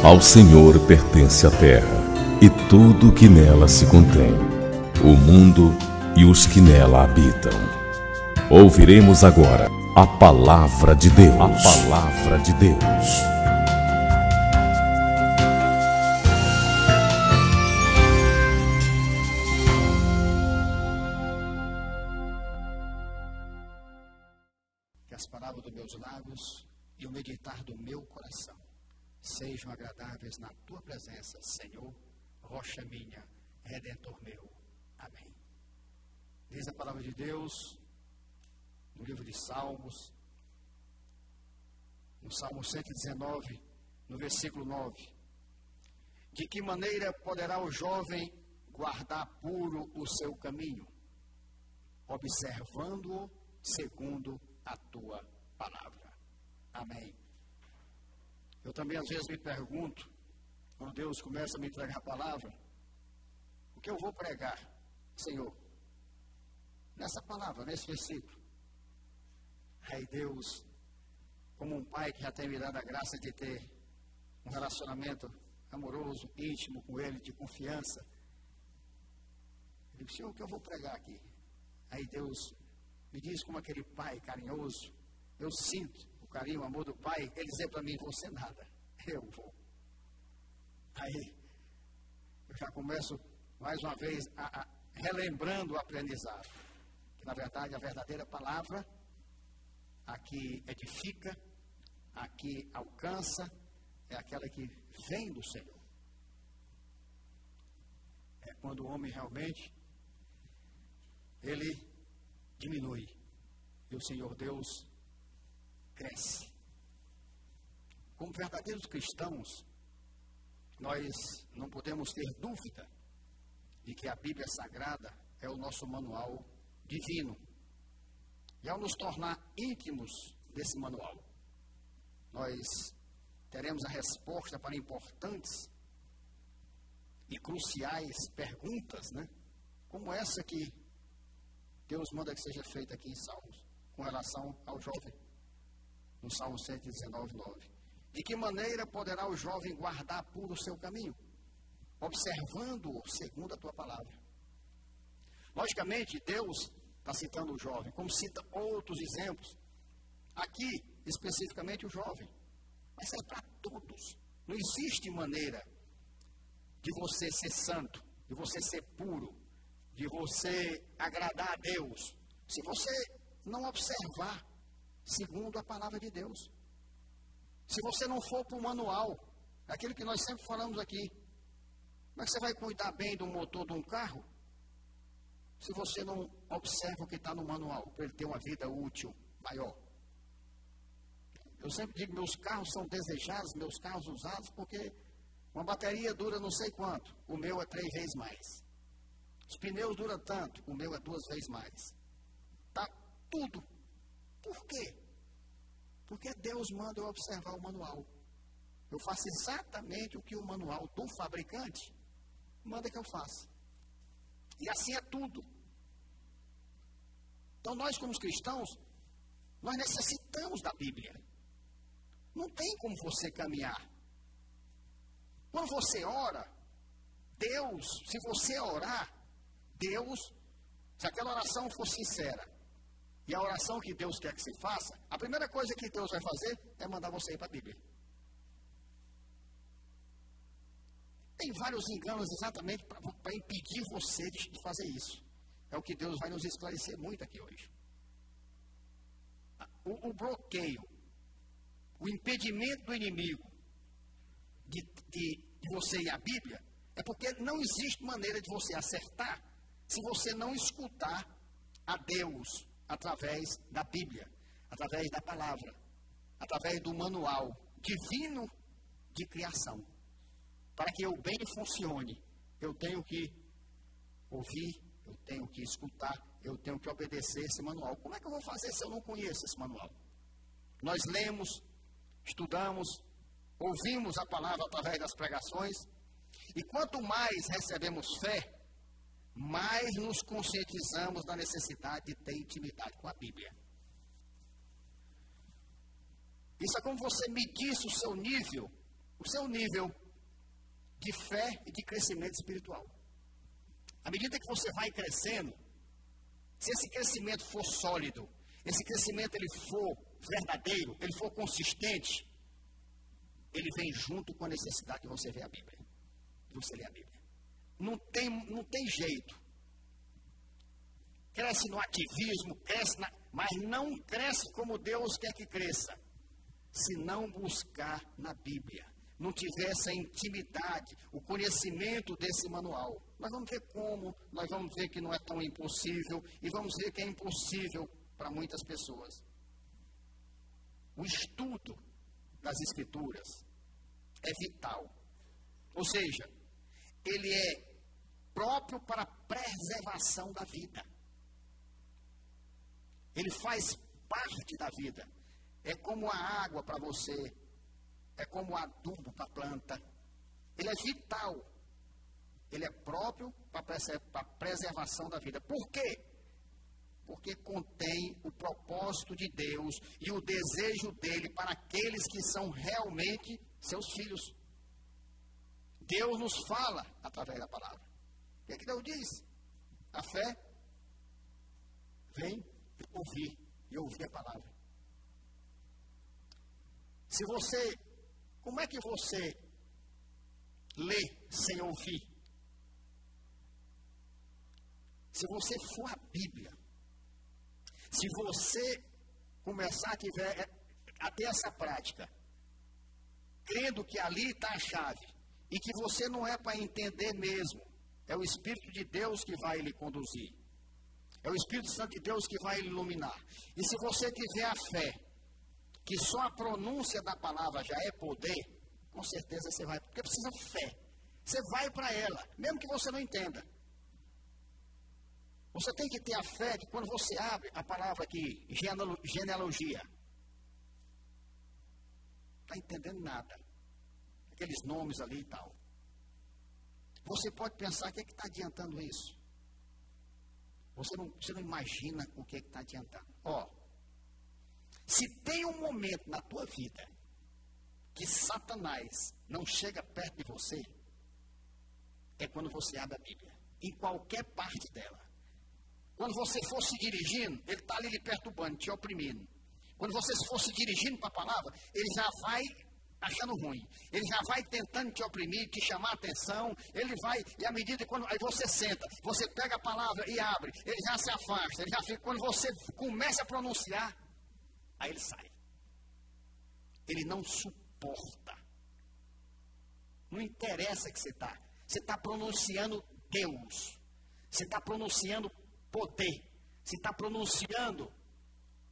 Ao Senhor pertence a terra e tudo o que nela se contém, o mundo e os que nela habitam. Ouviremos agora a palavra de Deus. A palavra de Deus. Que as palavras dos meus lábios e o meditar do meu coração sejam agradáveis na tua presença, Senhor, rocha minha, redentor meu. Amém. Diz a palavra de Deus no livro de Salmos, no Salmo 119, no versículo 9. De que maneira poderá o jovem guardar puro o seu caminho? Observando-o segundo a tua palavra. Amém. Eu também às vezes me pergunto, quando Deus começa a me entregar a palavra, o que eu vou pregar, Senhor? Nessa palavra, nesse versículo. Aí Deus, como um pai que já tem me dado a graça de ter um relacionamento amoroso, íntimo com Ele, de confiança. Eu digo, Senhor, o que eu vou pregar aqui? Aí Deus me diz como aquele pai carinhoso, eu sinto o carinho, o amor do pai, ele dizer para mim, você nada, eu vou. Aí eu já começo mais uma vez relembrando o aprendizado, que na verdade a verdadeira palavra, a que edifica, a que alcança, é aquela que vem do Senhor. É quando o homem realmente, ele diminui e o Senhor Deus cresce. Como verdadeiros cristãos, nós não podemos ter dúvida de que a Bíblia Sagrada é o nosso manual divino. E ao nos tornar íntimos desse manual, nós teremos a resposta para importantes e cruciais perguntas, né? Como essa que Deus manda que seja feita aqui em Salmos, com relação ao jovem, no Salmo 119, 9. De que maneira poderá o jovem guardar puro o seu caminho? Observando-o segundo a tua palavra. Logicamente, Deus está citando o jovem, como cita outros exemplos. Aqui, especificamente o jovem. Mas é para todos. Não existe maneira de você ser santo, de você ser puro, de você agradar a Deus, se você não observar segundo a palavra de Deus. Se você não for para o manual, aquilo que nós sempre falamos aqui, como é que você vai cuidar bem do motor de um carro, se você não observa o que está no manual, para ele ter uma vida útil maior? Eu sempre digo, meus carros são desejados, meus carros usados, porque uma bateria dura não sei quanto, o meu é 3 vezes mais. Os pneus duram tanto, o meu é 2 vezes mais. Tá tudo. Por quê? Porque Deus manda eu observar o manual. Eu faço exatamente o que o manual do fabricante manda que eu faça. E assim é tudo. Então nós como cristãos, nós necessitamos da Bíblia. Não tem como você caminhar. Quando você ora, Deus, se você orar, Deus, se aquela oração for sincera, e a oração que Deus quer que se faça, a primeira coisa que Deus vai fazer é mandar você ir para a Bíblia. Tem vários enganos exatamente para impedir você de fazer isso. É o que Deus vai nos esclarecer muito aqui hoje. O bloqueio, o impedimento do inimigo de você ir à Bíblia, é porque não existe maneira de você acertar se você não escutar a Deus através da Bíblia, através da palavra, através do manual divino de criação. Para que o bem funcione, eu tenho que ouvir, eu tenho que escutar, eu tenho que obedecer esse manual. Como é que eu vou fazer se eu não conheço esse manual? Nós lemos, estudamos, ouvimos a palavra através das pregações, e quanto mais recebemos fé, mais nos conscientizamos da necessidade de ter intimidade com a Bíblia. Isso é como você medisse o seu nível o seu nível de fé e de crescimento espiritual. À medida que você vai crescendo, se esse crescimento for sólido, esse crescimento ele for verdadeiro, ele for consistente, ele vem junto com a necessidade de você ver a Bíblia. De você ler a Bíblia. Não tem jeito. Cresce no ativismo, mas não cresce como Deus quer que cresça, se não buscar na Bíblia. Não tiver essa intimidade, o conhecimento desse manual. Nós vamos ver como, nós vamos ver que não é tão impossível, e vamos ver que é impossível para muitas pessoas. O estudo das Escrituras é vital. Ou seja, ele é próprio para a preservação da vida. Ele faz parte da vida. É como a água para você, é como o adubo para a planta. Ele é vital. Ele é próprio para a preservação da vida. Por quê? Porque contém o propósito de Deus e o desejo dele para aqueles que são realmente seus filhos. Deus nos fala através da palavra. O que é que Deus diz? A fé vem ouvir e ouvir a palavra. Como é que você lê sem ouvir? Se você for a Bíblia, se você começar a ter essa prática, crendo que ali está a chave, e que você não é para entender mesmo, é o Espírito de Deus que vai lhe conduzir, é o Espírito Santo de Deus que vai lhe iluminar. E se você tiver a fé, que só a pronúncia da palavra já é poder, com certeza você vai, porque precisa fé. Você vai para ela, mesmo que você não entenda. Você tem que ter a fé que quando você abre a palavra aqui, genealogia, não está entendendo nada. Aqueles nomes ali e tal. Você pode pensar, o que está adiantando isso? Você não imagina o que está adiantando. Se tem um momento na tua vida que Satanás não chega perto de você, é quando você abre a Bíblia. Em qualquer parte dela. Quando você for se dirigindo, ele está ali lhe perturbando, te oprimindo. Quando você for se dirigindo para a palavra, ele já vai achando ruim. Ele já vai tentando te oprimir, te chamar a atenção. Ele vai, e à medida que aí você senta, você pega a palavra e abre, ele já se afasta, ele já fica. Quando você começa a pronunciar, aí ele sai. Ele não suporta. Não interessa que você está. Você está pronunciando Deus. Você está pronunciando poder. Você está pronunciando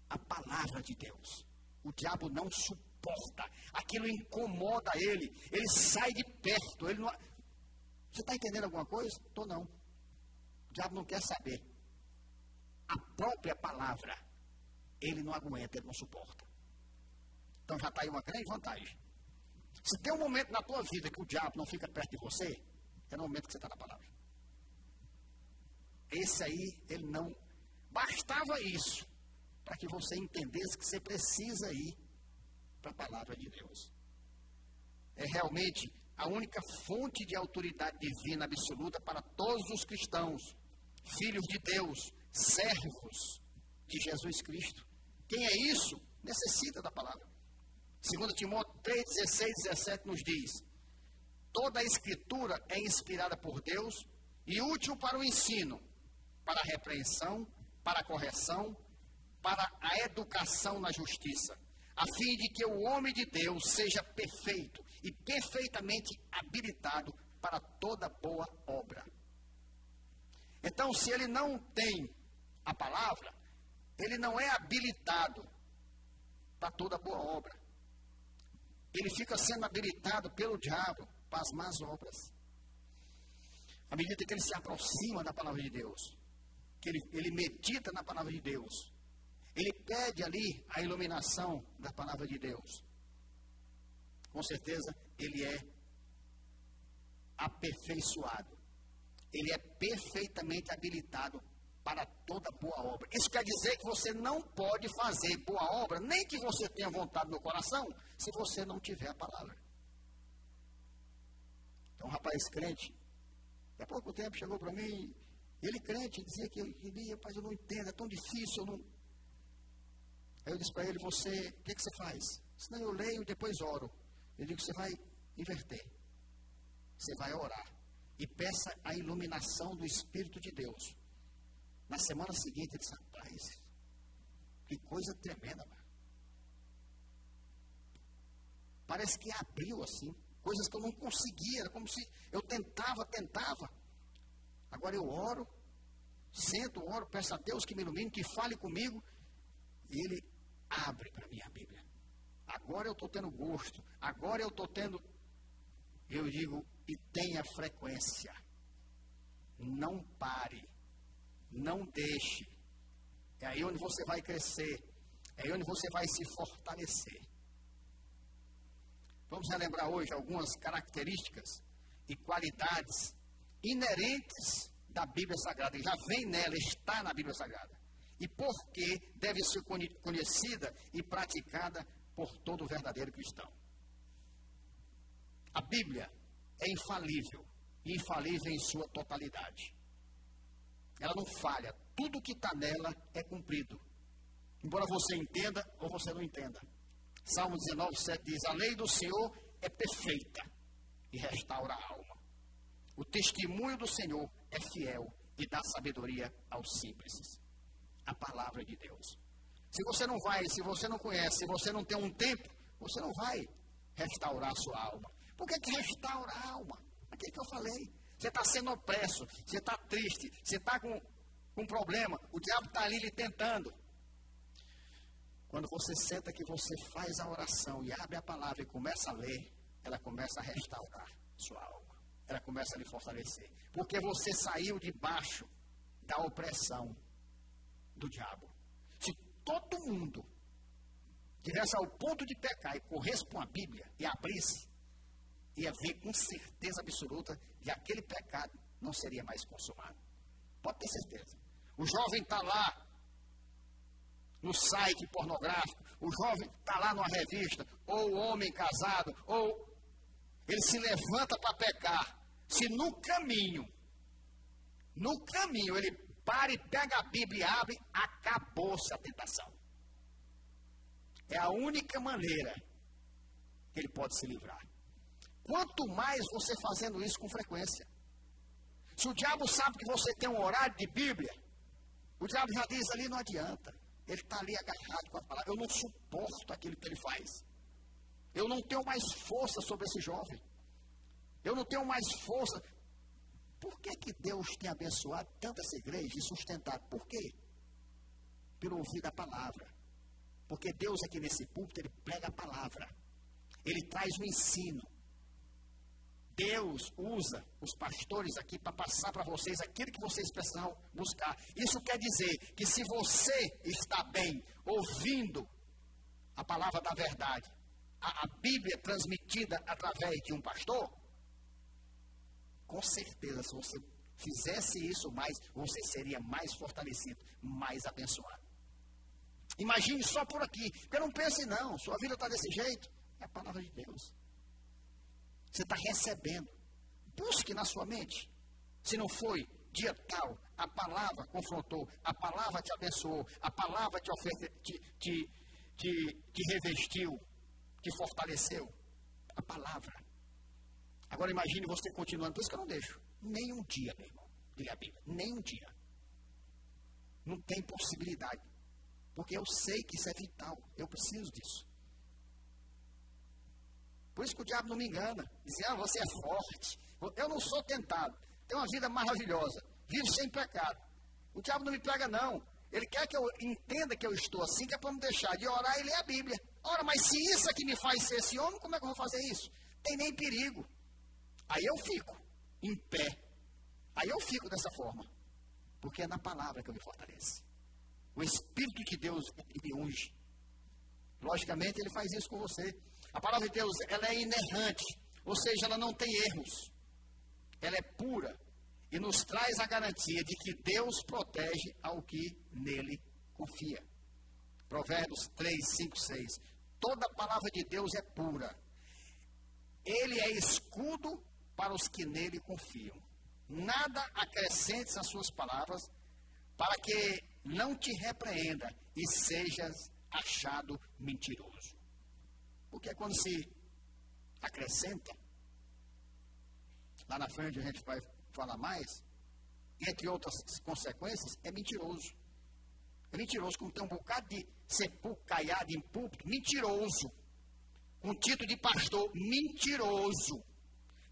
a palavra de Deus. O diabo não suporta. Aquilo incomoda ele. Ele sai de perto. Ele não... Você está entendendo alguma coisa? Estou não. O diabo não quer saber. A própria palavra, ele não aguenta, ele não suporta. Então já está aí uma grande vantagem. Se tem um momento na tua vida que o diabo não fica perto de você, é no momento que você está na palavra. Esse aí, ele não... Bastava isso para que você entendesse que você precisa ir para a palavra de Deus. É realmente a única fonte de autoridade divina absoluta para todos os cristãos, filhos de Deus, servos de Jesus Cristo. Quem é isso? Necessita da palavra. 2 Timóteo 3, 16, 17 nos diz: toda a escritura é inspirada por Deus e útil para o ensino, para a repreensão, para a correção, para a educação na justiça, a fim de que o homem de Deus seja perfeito e perfeitamente habilitado para toda boa obra. Então, se ele não tem a palavra, ele não é habilitado para toda boa obra. Ele fica sendo habilitado pelo diabo para as más obras. À medida que ele se aproxima da palavra de Deus, que ele medita na palavra de Deus, ele pede ali a iluminação da palavra de Deus. Com certeza, ele é aperfeiçoado. Ele é perfeitamente habilitado para toda boa obra. Isso quer dizer que você não pode fazer boa obra, nem que você tenha vontade no coração, se você não tiver a palavra. Então, um rapaz crente, há pouco tempo chegou para mim, ele crente, dizia que rapaz, eu não entendo, é tão difícil, eu não... Aí eu disse para ele, o que você faz? Senão eu leio e depois oro. Eu digo, você vai inverter. Você vai orar. E peça a iluminação do Espírito de Deus. Na semana seguinte, ele disse, rapaz, que coisa tremenda, mano. Parece que abriu assim, coisas que eu não conseguia, era como se eu tentava. Agora eu oro, sento, oro, peço a Deus que me ilumine, que fale comigo, e Ele abre para mim a Bíblia. Agora eu estou tendo gosto, agora eu estou tendo, eu digo, e tenha frequência. Não pare, não deixe. É aí onde você vai crescer, é aí onde você vai se fortalecer. Vamos relembrar hoje algumas características e qualidades inerentes da Bíblia Sagrada. Já vem nela, está na Bíblia Sagrada. E por que deve ser conhecida e praticada por todo verdadeiro cristão. A Bíblia é infalível, e infalível em sua totalidade. Ela não falha, tudo que está nela é cumprido. Embora você entenda ou você não entenda. Salmo 19, 7 diz, a lei do Senhor é perfeita e restaura a alma. O testemunho do Senhor é fiel e dá sabedoria aos simples. A palavra de Deus. Se você não vai, se você não conhece, se você não tem um tempo, você não vai restaurar a sua alma. Por que restaura a alma? Aquilo que eu falei. Você está sendo opresso, você está triste, você está com um problema, o diabo está ali lhe tentando. Quando você senta que você faz a oração e abre a palavra e começa a ler, ela começa a restaurar sua alma. Ela começa a lhe fortalecer. Porque você saiu debaixo da opressão do diabo. Se todo mundo tivesse ao ponto de pecar e corresse para uma Bíblia e abrisse, ia ver com certeza absoluta que aquele pecado não seria mais consumado. Pode ter certeza. O jovem está lá no site pornográfico, o jovem está lá numa revista, ou o homem casado, ou ele se levanta para pecar. Se no caminho ele para e pega a Bíblia e abre, acabou-se a tentação. É a única maneira que ele pode se livrar. Quanto mais você fazendo isso com frequência. Se o diabo sabe que você tem um horário de Bíblia, o diabo já diz ali, não adianta. Ele está ali agarrado com a palavra. Eu não suporto aquilo que ele faz. Eu não tenho mais força sobre esse jovem. Eu não tenho mais força. Por que Deus tem abençoado tanto essa igreja e sustentado? Por quê? Pelo ouvir da palavra. Porque Deus aqui nesse púlpito, Ele prega a palavra. Ele traz o ensino. Deus usa os pastores aqui para passar para vocês aquilo que vocês precisam buscar. Isso quer dizer que se você está bem ouvindo a palavra da verdade, a Bíblia transmitida através de um pastor, com certeza, se você fizesse isso mais, você seria mais fortalecido, mais abençoado. Imagine só por aqui, porque não pense não, sua vida está desse jeito, é a palavra de Deus. Você está recebendo. Busque na sua mente. Se não foi dia tal, a palavra confrontou, a palavra te abençoou, a palavra te revestiu, te fortaleceu. A palavra. Agora imagine você continuando. Por isso que eu não deixo nem um dia, meu irmão, de ler a Bíblia. Nem um dia. Não tem possibilidade. Porque eu sei que isso é vital. Eu preciso disso. Por isso que o diabo não me engana. Dizia, você é forte. Eu não sou tentado. Tenho uma vida maravilhosa. Vivo sem pecado. O diabo não me pega, não. Ele quer que eu entenda que eu estou assim, que é para não deixar de orar e ler a Bíblia. Ora, mas se isso é que me faz ser esse homem, como é que eu vou fazer isso? Tem nem perigo. Aí eu fico em pé. Aí eu fico dessa forma. Porque é na palavra que eu me fortaleço. O Espírito de Deus me unge. Logicamente, Ele faz isso com você. A palavra de Deus, ela é inerrante, ou seja, ela não tem erros. Ela é pura e nos traz a garantia de que Deus protege ao que nele confia. Provérbios 3, 5, 6. Toda a palavra de Deus é pura. Ele é escudo para os que nele confiam. Nada acrescentes às suas palavras, para que não te repreenda e sejas achado mentiroso. Porque quando se acrescenta, lá na frente a gente vai falar mais, entre outras consequências, é mentiroso. É mentiroso, como tem um bocado de sepulcaiado em púlpito, mentiroso. Com título de pastor, mentiroso.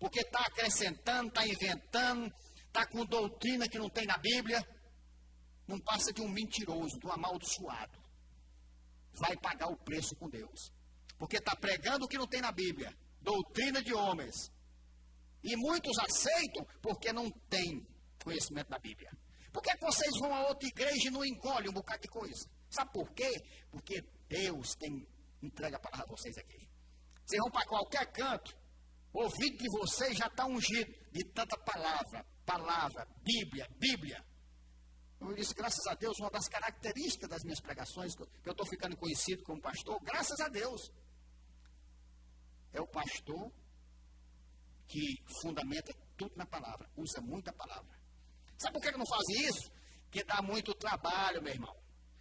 Porque está acrescentando, está inventando, está com doutrina que não tem na Bíblia. Não passa de um mentiroso, de um amaldiçoado. Vai pagar o preço com Deus. Porque está pregando o que não tem na Bíblia. Doutrina de homens. E muitos aceitam porque não têm conhecimento da Bíblia. Por que vocês vão a outra igreja e não engolem um bocado de coisa? Sabe por quê? Porque Deus entrega a palavra a vocês aqui. Vocês vão para qualquer canto, o ouvido de vocês já está ungido de tanta palavra, Bíblia. Eu disse, graças a Deus, uma das características das minhas pregações, que eu estou ficando conhecido como pastor, graças a Deus, é o pastor que fundamenta tudo na palavra, usa muita palavra. Sabe por que eu não fazia isso? Porque dá muito trabalho, meu irmão.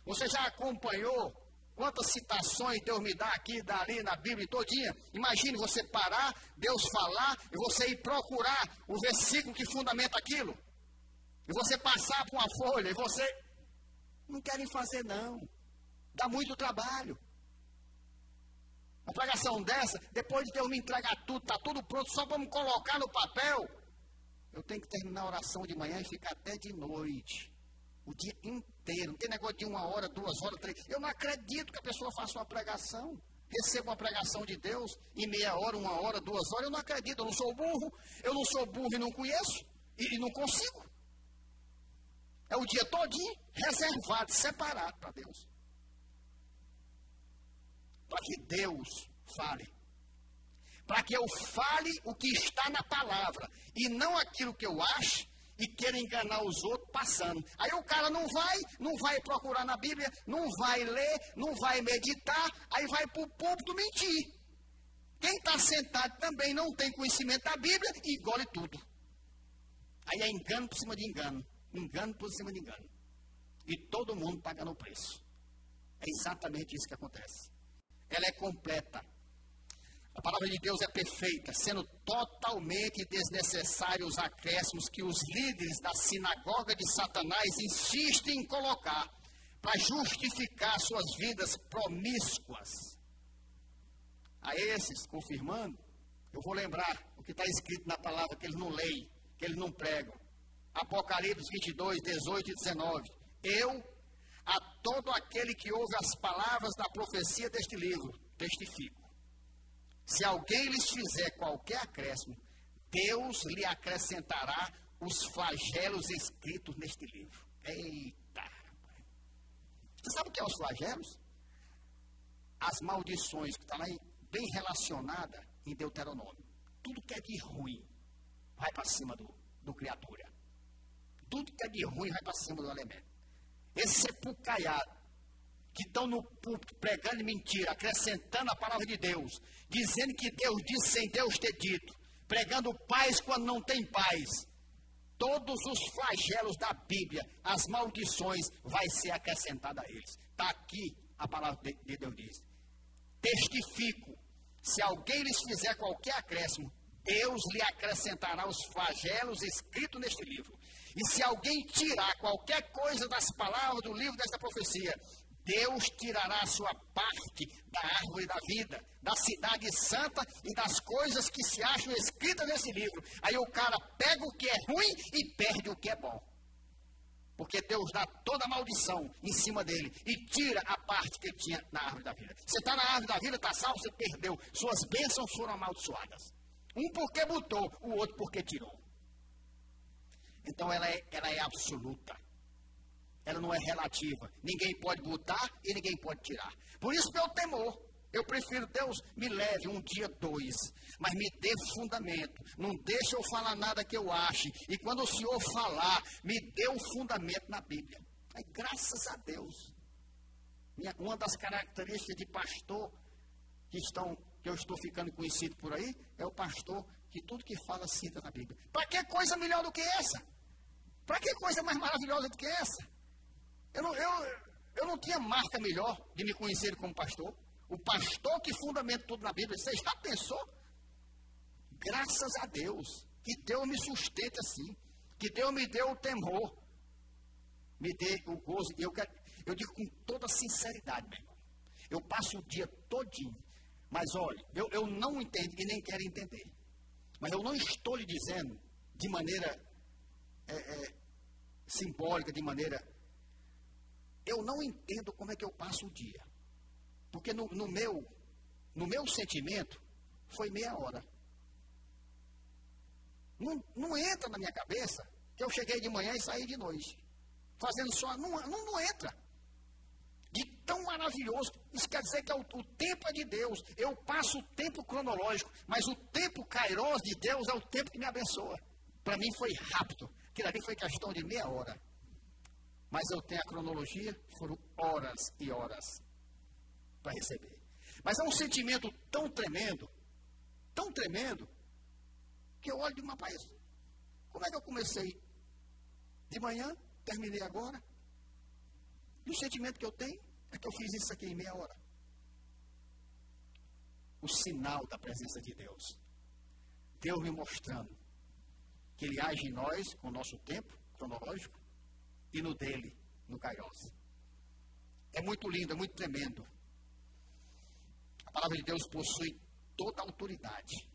Você já acompanhou quantas citações Deus me dá aqui, dali, na Bíblia todinha? Imagine você parar, Deus falar, e você ir procurar o versículo que fundamenta aquilo. E você passar por uma folha, e você... Não querem fazer, não. Dá muito trabalho. Uma pregação dessa, depois de Deus me entregar tudo, está tudo pronto, só para me colocar no papel. Eu tenho que terminar a oração de manhã e ficar até de noite. O dia inteiro. Não tem negócio de 1 hora, 2 horas, 3. Eu não acredito que a pessoa faça uma pregação. Receba uma pregação de Deus em meia hora, 1 hora, 2 horas. Eu não acredito. Eu não sou burro. Eu não sou burro e não conheço. E não consigo. É o dia todinho reservado, separado para Deus. Para que Deus fale. Para que eu fale o que está na palavra. E não aquilo que eu acho e queira enganar os outros passando. Aí o cara não vai procurar na Bíblia, não vai ler, não vai meditar, aí vai para o púlpito mentir. Quem está sentado também não tem conhecimento da Bíblia e engole tudo. Aí é engano por cima de engano. Engano por cima de engano. E todo mundo pagando o preço. É exatamente isso que acontece. Ela é completa. A palavra de Deus é perfeita, sendo totalmente desnecessários os acréscimos que os líderes da sinagoga de Satanás insistem em colocar para justificar suas vidas promíscuas. A esses, confirmando, eu vou lembrar o que está escrito na palavra que eles não leem, que eles não pregam. Apocalipse 22, 18 e 19. Eu, a todo aquele que ouve as palavras da profecia deste livro, testifico. Se alguém lhes fizer qualquer acréscimo, Deus lhe acrescentará os flagelos escritos neste livro. Eita! Você sabe o que é os flagelos? As maldições que estão aí bem relacionadas em Deuteronômio. Tudo que é de ruim vai para cima do criatura. Tudo que é de ruim vai para cima do elemento. Esse sepulcaiado que estão no púlpito pregando mentira, acrescentando a palavra de Deus, dizendo que Deus disse sem Deus ter dito, pregando paz quando não tem paz. Todos os flagelos da Bíblia, as maldições, vai ser acrescentada a eles. Está aqui a palavra de Deus diz. Testifico, se alguém lhes fizer qualquer acréscimo, Deus lhe acrescentará os flagelos escritos neste livro. E se alguém tirar qualquer coisa das palavras do livro desta profecia, Deus tirará a sua parte da árvore da vida, da cidade santa e das coisas que se acham escritas nesse livro. Aí o cara pega o que é ruim e perde o que é bom. Porque Deus dá toda a maldição em cima dele e tira a parte que ele tinha na árvore da vida. Você está na árvore da vida, está salvo, você perdeu. Suas bênçãos foram amaldiçoadas. Um porque botou, o outro porque tirou. Então ela é absoluta. Ela não é relativa. Ninguém pode botar e ninguém pode tirar. Por isso meu temor. Eu prefiro, Deus, me leve um dia, 2, mas me dê fundamento. Não deixe eu falar nada que eu ache. E quando o Senhor falar, me dê um fundamento na Bíblia. Aí, graças a Deus. Uma das características de pastor que eu estou ficando conhecido por aí, é o pastor que tudo que fala cita na Bíblia. Para que coisa melhor do que essa? Para que coisa mais maravilhosa do que essa? Eu não tinha marca melhor de me conhecer como pastor. O pastor que fundamenta tudo na Bíblia. Você já pensou? Graças a Deus. Que Deus me sustente assim. Que Deus me dê o temor. Me dê o gozo. Eu digo com toda sinceridade, meu irmão. Eu passo o dia todinho. Mas olha, eu não entendo e nem quero entender. Mas eu não estou lhe dizendo de maneira simbólica, de maneira... Eu não entendo como é que eu passo o dia. Porque no meu sentimento, foi meia hora. Não entra na minha cabeça que eu cheguei de manhã e saí de noite. Fazendo só... Não entra. De tão maravilhoso. Isso quer dizer que o tempo é de Deus. Eu passo o tempo cronológico, mas o tempo kairos de Deus é o tempo que me abençoa. Para mim foi rápido. Aquilo ali foi questão de meia hora. Mas eu tenho a cronologia, foram horas e horas para receber. Mas é um sentimento tão tremendo, que eu olho e digo, rapaz, como é que eu comecei de manhã, terminei agora? E o sentimento que eu tenho é que eu fiz isso aqui em meia hora. O sinal da presença de Deus. Deus me mostrando que Ele age em nós com o nosso tempo cronológico e no dele, no kairos. É muito lindo, é muito tremendo. A palavra de Deus possui toda a autoridade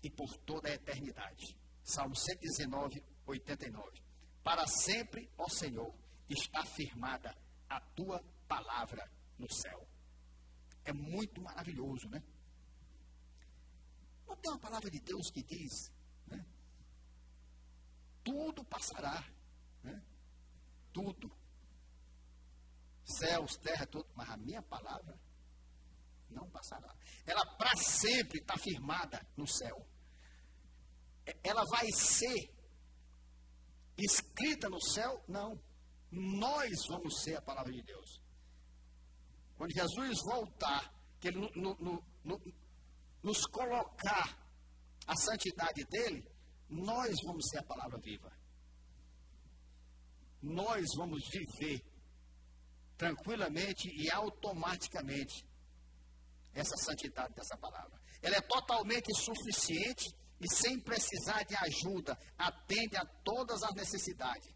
e por toda a eternidade. Salmo 119, 89. Para sempre, ó Senhor, está firmada a tua palavra no céu. É muito maravilhoso, né? Não tem uma palavra de Deus que diz, né? Tudo passará, né? Tudo. Céus, terra, tudo. Mas a minha palavra não passará. Ela para sempre está firmada no céu. Ela vai ser escrita no céu? Não. Nós vamos ser a palavra de Deus. Quando Jesus voltar, que Ele nos colocar a santidade dEle, nós vamos ser a palavra viva. Nós vamos viver tranquilamente e automaticamente essa santidade dessa palavra. Ela é totalmente suficiente e sem precisar de ajuda, atende a todas as necessidades.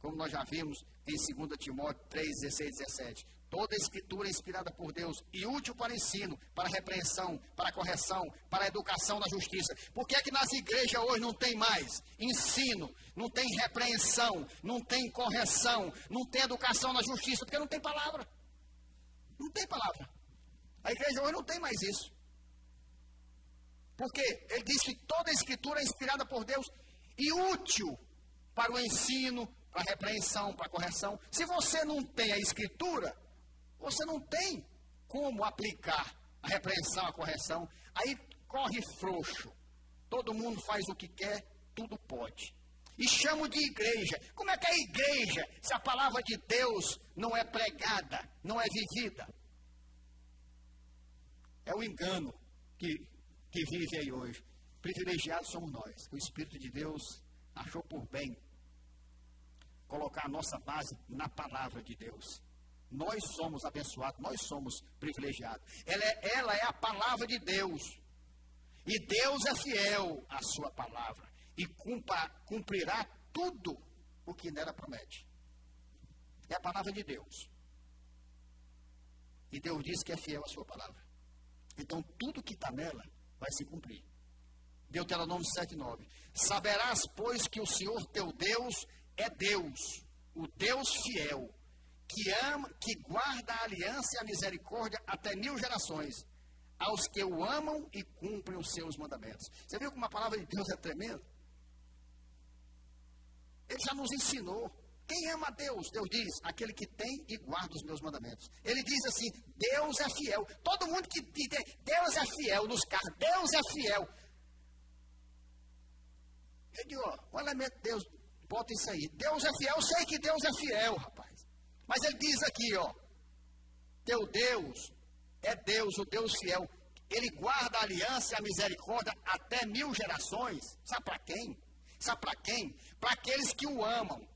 Como nós já vimos em 2 Timóteo 3, 16 e 17. Toda a escritura é inspirada por Deus e útil para ensino, para repreensão, para correção, para a educação na justiça. Por que é que nas igrejas hoje não tem mais ensino, não tem repreensão, não tem correção, não tem educação na justiça? Porque não tem palavra. Não tem palavra. A igreja hoje não tem mais isso. Porque ele diz que toda a escritura é inspirada por Deus e útil para o ensino, para a repreensão, para a correção. Se você não tem a escritura, você não tem como aplicar a repreensão, a correção. Aí corre frouxo. Todo mundo faz o que quer, tudo pode. E chamo de igreja. Como é que é igreja se a palavra de Deus não é pregada, não é vivida? É o engano que vive aí hoje. Privilegiados somos nós. O Espírito de Deus achou por bem colocar a nossa base na palavra de Deus. Nós somos abençoados, nós somos privilegiados. Ela é a palavra de Deus. E Deus é fiel à sua palavra. E cumprirá tudo o que nela promete. É a palavra de Deus. E Deus diz que é fiel à sua palavra. Então, tudo que está nela vai se cumprir. Deuteronômio 7:9. Saberás, pois, que o Senhor teu Deus é Deus, o Deus fiel, que ama, que guarda a aliança e a misericórdia até 1000 gerações, aos que o amam e cumprem os seus mandamentos. Você viu como a palavra de Deus é tremenda? Ele já nos ensinou. Quem ama a Deus? Deus diz, aquele que tem e guarda os meus mandamentos. Ele diz assim, Deus é fiel. Todo mundo que diz, Deus é fiel nos carros, Deus é fiel. Ele diz, o elemento de Deus, bota isso aí. Deus é fiel, eu sei que Deus é fiel, rapaz. Mas ele diz aqui, teu Deus é Deus, o Deus fiel. Ele guarda a aliança e a misericórdia até 1000 gerações. Sabe para quem? Sabe para quem? Para aqueles que o amam.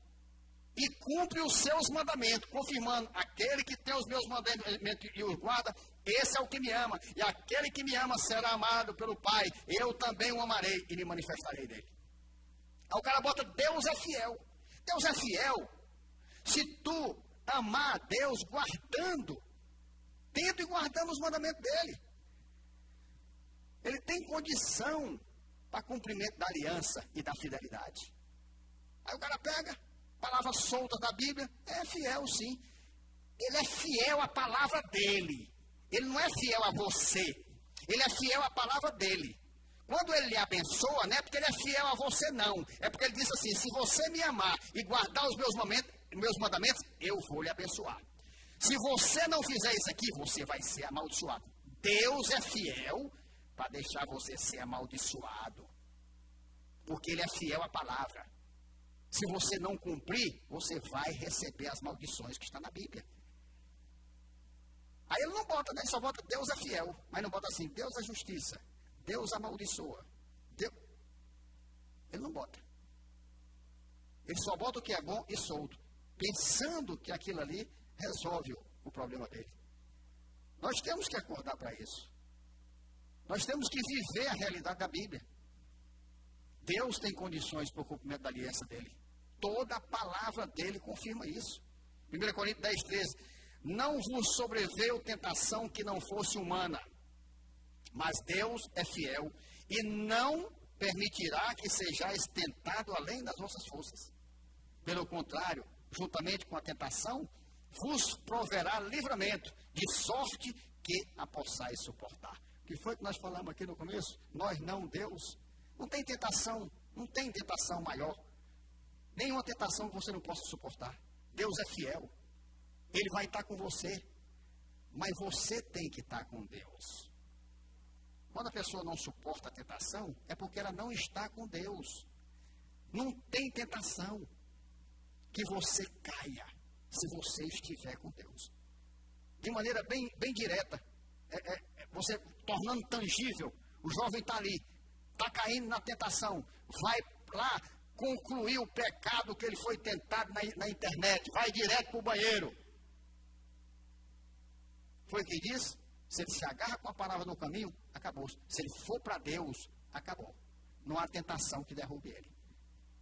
E cumpre os seus mandamentos, confirmando, aquele que tem os meus mandamentos e os guarda, esse é o que me ama. E aquele que me ama será amado pelo Pai. Eu também o amarei e me manifestarei dele. Aí o cara bota, Deus é fiel. Deus é fiel. Se tu amar a Deus guardando, tendo e guardando os mandamentos dele, ele tem condição para cumprimento da aliança e da fidelidade. Aí o cara pega palavras soltas da Bíblia, é fiel sim. Ele é fiel à palavra dele. Ele não é fiel a você. Ele é fiel à palavra dele. Quando ele lhe abençoa, não é porque ele é fiel a você, não. É porque ele diz assim, se você me amar e guardar os meus mandamentos, eu vou lhe abençoar. Se você não fizer isso aqui, você vai ser amaldiçoado. Deus é fiel para deixar você ser amaldiçoado. Porque ele é fiel à palavra. Se você não cumprir, você vai receber as maldições que estão na Bíblia. Aí ele não bota, né? Ele só bota Deus é fiel. Mas não bota assim, Deus é justiça. Deus amaldiçoa. Ele não bota. Ele só bota o que é bom e solto. Pensando que aquilo ali resolve o problema dele. Nós temos que acordar para isso. Nós temos que viver a realidade da Bíblia. Deus tem condições para o cumprimento da aliança dele. Toda a palavra dele confirma isso. 1 Coríntios 10, 13. Não vos sobreveio tentação que não fosse humana, mas Deus é fiel e não permitirá que sejais tentado além das vossas forças. Pelo contrário, juntamente com a tentação, vos proverá livramento, de sorte que a possais suportar. O que foi que nós falamos aqui no começo? Nós não, Deus. Não tem tentação maior. Nenhuma tentação que você não possa suportar. Deus é fiel. Ele vai estar com você. Mas você tem que estar com Deus. Quando a pessoa não suporta a tentação, é porque ela não está com Deus. Não tem tentação que você caia se você estiver com Deus. De maneira bem direta. Você tornando tangível. O jovem está ali. Está caindo na tentação, vai lá concluir o pecado que ele foi tentado na internet, vai direto para o banheiro. Foi o que disse? Se ele se agarra com a palavra no caminho, acabou. Se ele for para Deus, acabou. Não há tentação que derrube ele.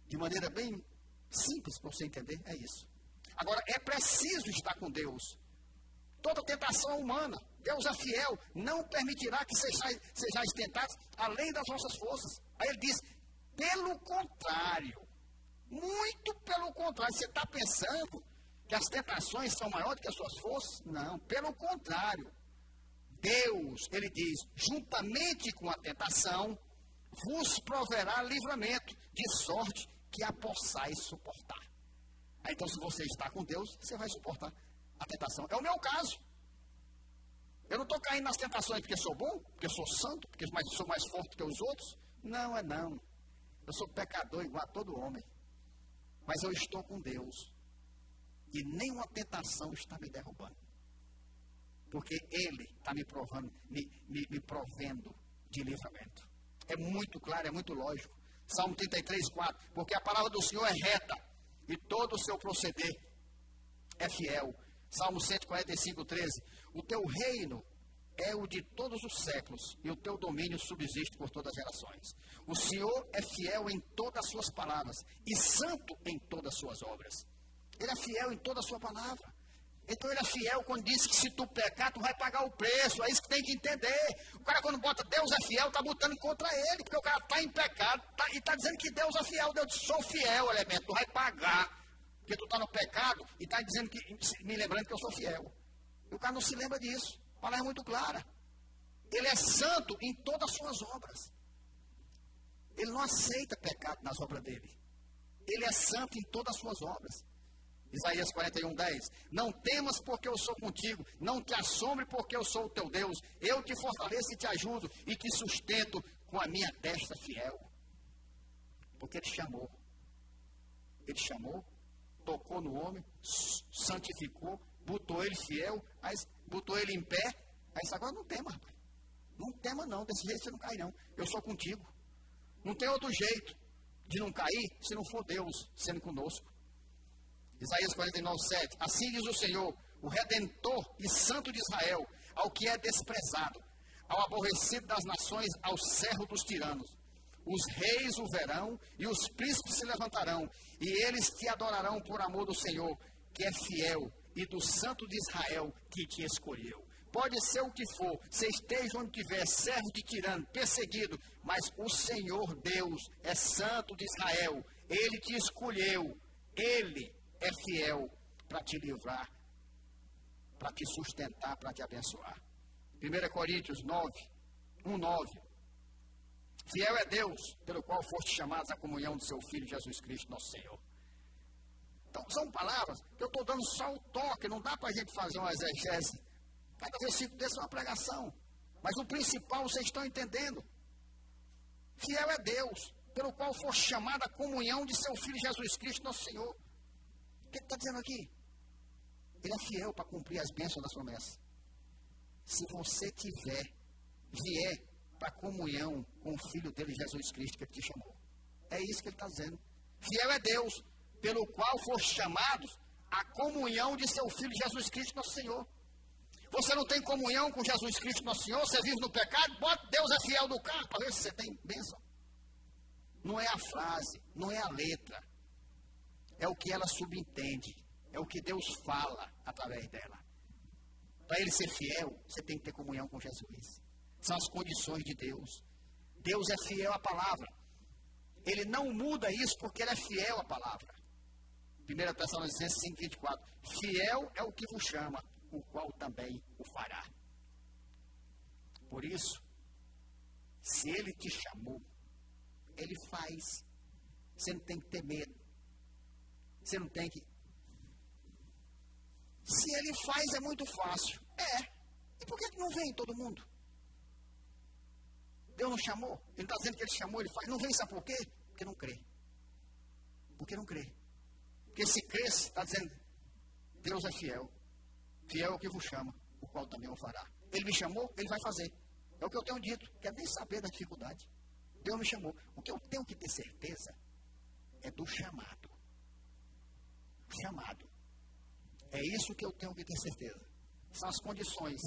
De maneira bem simples para você entender, é isso. Agora, é preciso estar com Deus. Toda tentação humana, Deus é fiel, não permitirá que sejais tentados além das vossas forças. Aí ele diz, pelo contrário, muito pelo contrário. Você está pensando que as tentações são maiores que as suas forças? Não, pelo contrário. Deus, ele diz, juntamente com a tentação, vos proverá livramento, de sorte que a possais suportar. Aí, então, se você está com Deus, você vai suportar a tentação. É o meu caso. Eu não estou caindo nas tentações porque sou bom, porque sou santo, porque sou mais forte que os outros. Não, é não. Eu sou pecador igual a todo homem. Mas eu estou com Deus. E nenhuma tentação está me derrubando. Porque Ele está me provendo de livramento. É muito claro, é muito lógico. Salmo 33, 4. Porque a palavra do Senhor é reta e todo o seu proceder é fiel. Salmo 145, 13. O teu reino é o de todos os séculos, e o teu domínio subsiste por todas as gerações. O Senhor é fiel em todas as suas palavras, e santo em todas as suas obras. Ele é fiel em toda a sua palavra. Então ele é fiel quando diz que se tu pecar, tu vai pagar o preço. É isso que tem que entender. O cara quando bota Deus é fiel, está botando contra ele, porque o cara está em pecado, e está dizendo que Deus é fiel. Deus diz, sou fiel, elemento, tu vai pagar. Porque tu está no pecado e está dizendo me lembrando que eu sou fiel. E o cara não se lembra disso. A palavra é muito clara. Ele é santo em todas as suas obras. Ele não aceita pecado nas obras dele. Ele é santo em todas as suas obras. Isaías 41, 10. Não temas porque eu sou contigo. Não te assombre porque eu sou o teu Deus. Eu te fortaleço e te ajudo e te sustento com a minha destra fiel. Porque ele chamou. Ele chamou. Tocou no homem, santificou, botou ele fiel, botou ele em pé. Aí agora não tem mais, rapaz. Não tema não, desse jeito você não cai não. Eu sou contigo. Não tem outro jeito de não cair se não for Deus sendo conosco. Isaías 49, 7. Assim diz o Senhor, o Redentor e Santo de Israel, ao que é desprezado, ao aborrecido das nações, ao servo dos tiranos. Os reis o verão e os príncipes se levantarão, e eles te adorarão por amor do Senhor, que é fiel, e do Santo de Israel, que te escolheu. Pode ser o que for, você esteja onde tiver, servo de tirano, perseguido, mas o Senhor Deus é Santo de Israel. Ele te escolheu, Ele é fiel para te livrar, para te sustentar, para te abençoar. 1 Coríntios 9, 1:9. Fiel é Deus, pelo qual foste chamados à comunhão do seu Filho Jesus Cristo, nosso Senhor. Então, são palavras que eu estou dando só o toque, não dá para a gente fazer uma exegese. Cada versículo desse é uma pregação. Mas o principal vocês estão entendendo. Fiel é Deus, pelo qual foste chamado à comunhão de seu Filho Jesus Cristo, nosso Senhor. O que ele está dizendo aqui? Ele é fiel para cumprir as bênçãos das promessas. Se você vier para a comunhão com o Filho dele, Jesus Cristo, que ele te chamou. É isso que ele está dizendo. Fiel é Deus, pelo qual foste chamados à comunhão de seu Filho Jesus Cristo, nosso Senhor. Você não tem comunhão com Jesus Cristo, nosso Senhor? Você vive no pecado? Bota Deus é fiel no carro para ver se você tem bênção. Não é a frase, não é a letra. É o que ela subentende. É o que Deus fala através dela. Para ele ser fiel, você tem que ter comunhão com Jesus. São as condições de Deus. Deus é fiel à palavra. Ele não muda isso porque ele é fiel à palavra. 1 Tessalonicenses 5:24. Fiel é o que vos chama, o qual também o fará. Por isso, se ele te chamou, ele faz. Você não tem que ter medo. Você não tem que... Se ele faz, é muito fácil. E por que não vem todo mundo? Deus não chamou? Ele está dizendo que ele chamou, ele faz. Não vem, sabe por quê? Porque não crê. Porque não crê. Porque se cresce, está dizendo, Deus é fiel. Fiel é o que vos chama, o qual também o fará. Ele me chamou, ele vai fazer. É o que eu tenho dito. Quer nem saber da dificuldade. Deus me chamou. O que eu tenho que ter certeza é do chamado. O chamado. É isso que eu tenho que ter certeza. São as condições.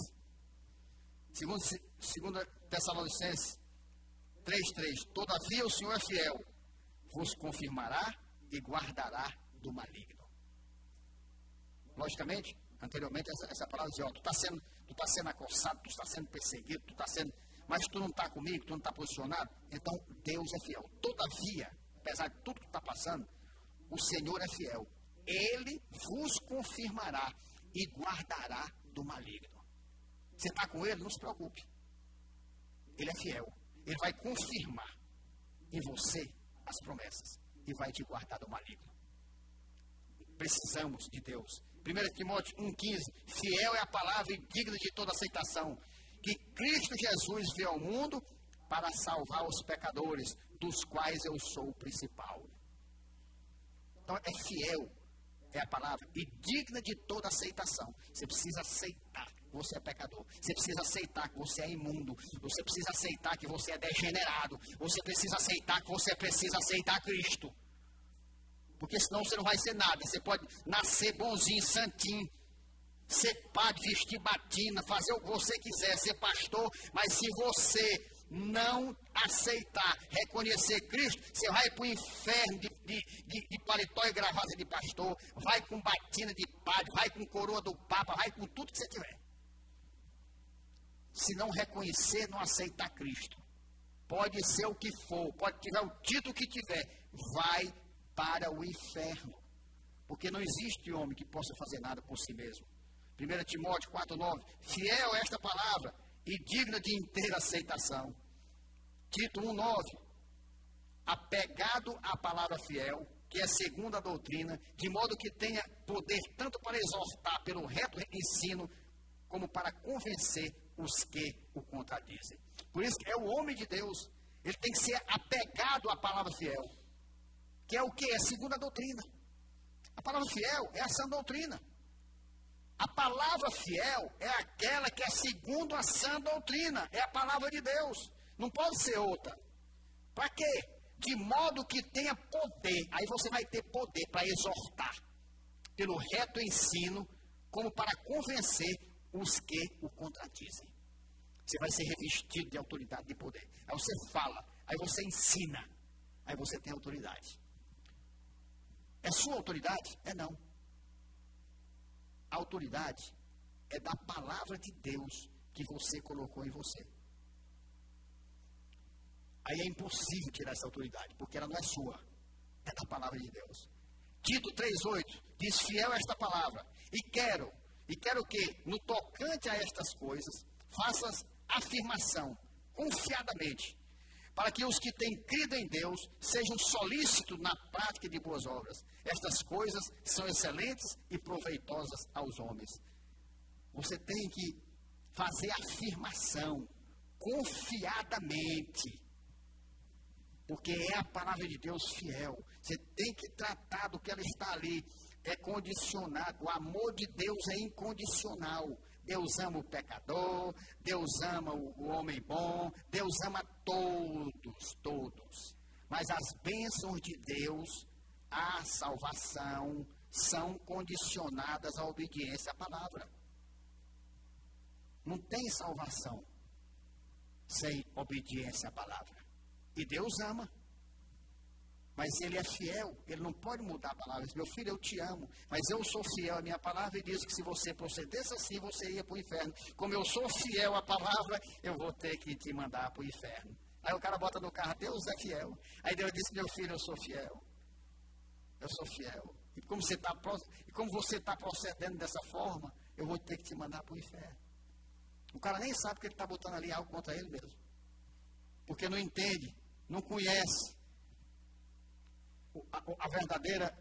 Segundo Tessalonicenses 3:3. Todavia o Senhor é fiel, vos confirmará e guardará do maligno. Logicamente, anteriormente, essa palavra dizia, tu está sendo acossado, tu está sendo perseguido, mas tu não está comigo, tu não está posicionado. Então, Deus é fiel. Todavia, apesar de tudo que está passando, o Senhor é fiel. Ele vos confirmará e guardará do maligno. Você está com ele? Não se preocupe. Ele é fiel. Ele vai confirmar em você as promessas e vai te guardar do maligno. Precisamos de Deus. 1 Timóteo 1,15. Fiel é a palavra e digna de toda aceitação, que Cristo Jesus veio ao mundo para salvar os pecadores, dos quais eu sou o principal. Então, é fiel. É a palavra, e digna de toda aceitação. Você precisa aceitar que você é pecador. Você precisa aceitar que você é imundo. Você precisa aceitar que você é degenerado. Você precisa aceitar que você precisa aceitar Cristo. Porque senão você não vai ser nada. Você pode nascer bonzinho, santinho, ser padre, vestir batina, fazer o que você quiser, ser pastor, mas se você não aceitar, reconhecer Cristo, você vai para o inferno de paletó e gravata de pastor, vai com batina de padre, vai com coroa do Papa, vai com tudo que você tiver. Se não reconhecer, não aceitar Cristo, pode ser o que for, pode tiver o título que tiver, vai para o inferno. Porque não existe homem que possa fazer nada por si mesmo. 1 Timóteo 4,9. Fiel é esta palavra e digna de inteira aceitação. Tito 1,9. Apegado à palavra fiel, que é segundo a doutrina, de modo que tenha poder tanto para exortar pelo reto ensino, como para convencer os que o contradizem. Por isso que é o homem de Deus, ele tem que ser apegado à palavra fiel, que é o que? É segundo a doutrina. A palavra fiel é a sã doutrina. A palavra fiel é aquela que é segundo a sã doutrina. É a palavra de Deus. Não pode ser outra. Para quê? De modo que tenha poder. Aí você vai ter poder para exortar pelo reto ensino, como para convencer os que o contradizem. Você vai ser revestido de autoridade, de poder. Aí você fala, aí você ensina, aí você tem autoridade. É sua autoridade? É não. A autoridade é da palavra de Deus que você colocou em você. Aí é impossível tirar essa autoridade, porque ela não é sua, é da palavra de Deus. Tito 3,8 diz, fiel a esta palavra, e quero que, no tocante a estas coisas, faças afirmação, confiadamente, para que os que têm crido em Deus sejam solícitos na prática de boas obras. Estas coisas são excelentes e proveitosas aos homens. Você tem que fazer afirmação, confiadamente, porque é a palavra de Deus fiel. Você tem que tratar do que ela está ali. É condicionado. O amor de Deus é incondicional. Deus ama o pecador, Deus ama o homem bom, Deus ama todos. Mas as bênçãos de Deus, a salvação, são condicionadas à obediência à palavra. Não tem salvação sem obediência à palavra. E Deus ama. Mas Ele é fiel, Ele não pode mudar a palavra. Ele diz, meu filho, eu te amo, mas eu sou fiel à minha palavra e diz que se você procedesse assim, você ia para o inferno. Como eu sou fiel à palavra, eu vou ter que te mandar para o inferno. Aí o cara bota no carro, Deus é fiel. Aí Deus diz, meu filho, eu sou fiel. Eu sou fiel. E como você está procedendo dessa forma, eu vou ter que te mandar para o inferno. O cara nem sabe que ele está botando ali algo contra ele mesmo. Porque não entende, não conhece a verdadeira,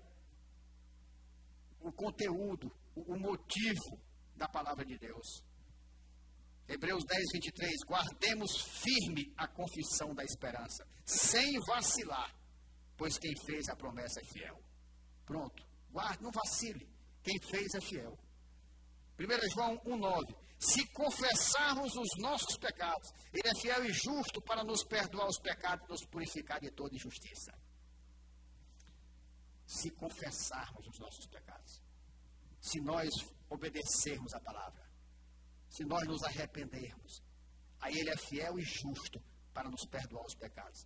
o conteúdo, o motivo da palavra de Deus. Hebreus 10, 23, guardemos firme a confissão da esperança, sem vacilar, pois quem fez a promessa é fiel. Pronto, guarde, não vacile, quem fez é fiel. 1 João 1,9, se confessarmos os nossos pecados, Ele é fiel e justo para nos perdoar os pecados e nos purificar de toda injustiça. Se confessarmos os nossos pecados, se nós obedecermos a palavra, se nós nos arrependermos, aí Ele é fiel e justo para nos perdoar os pecados.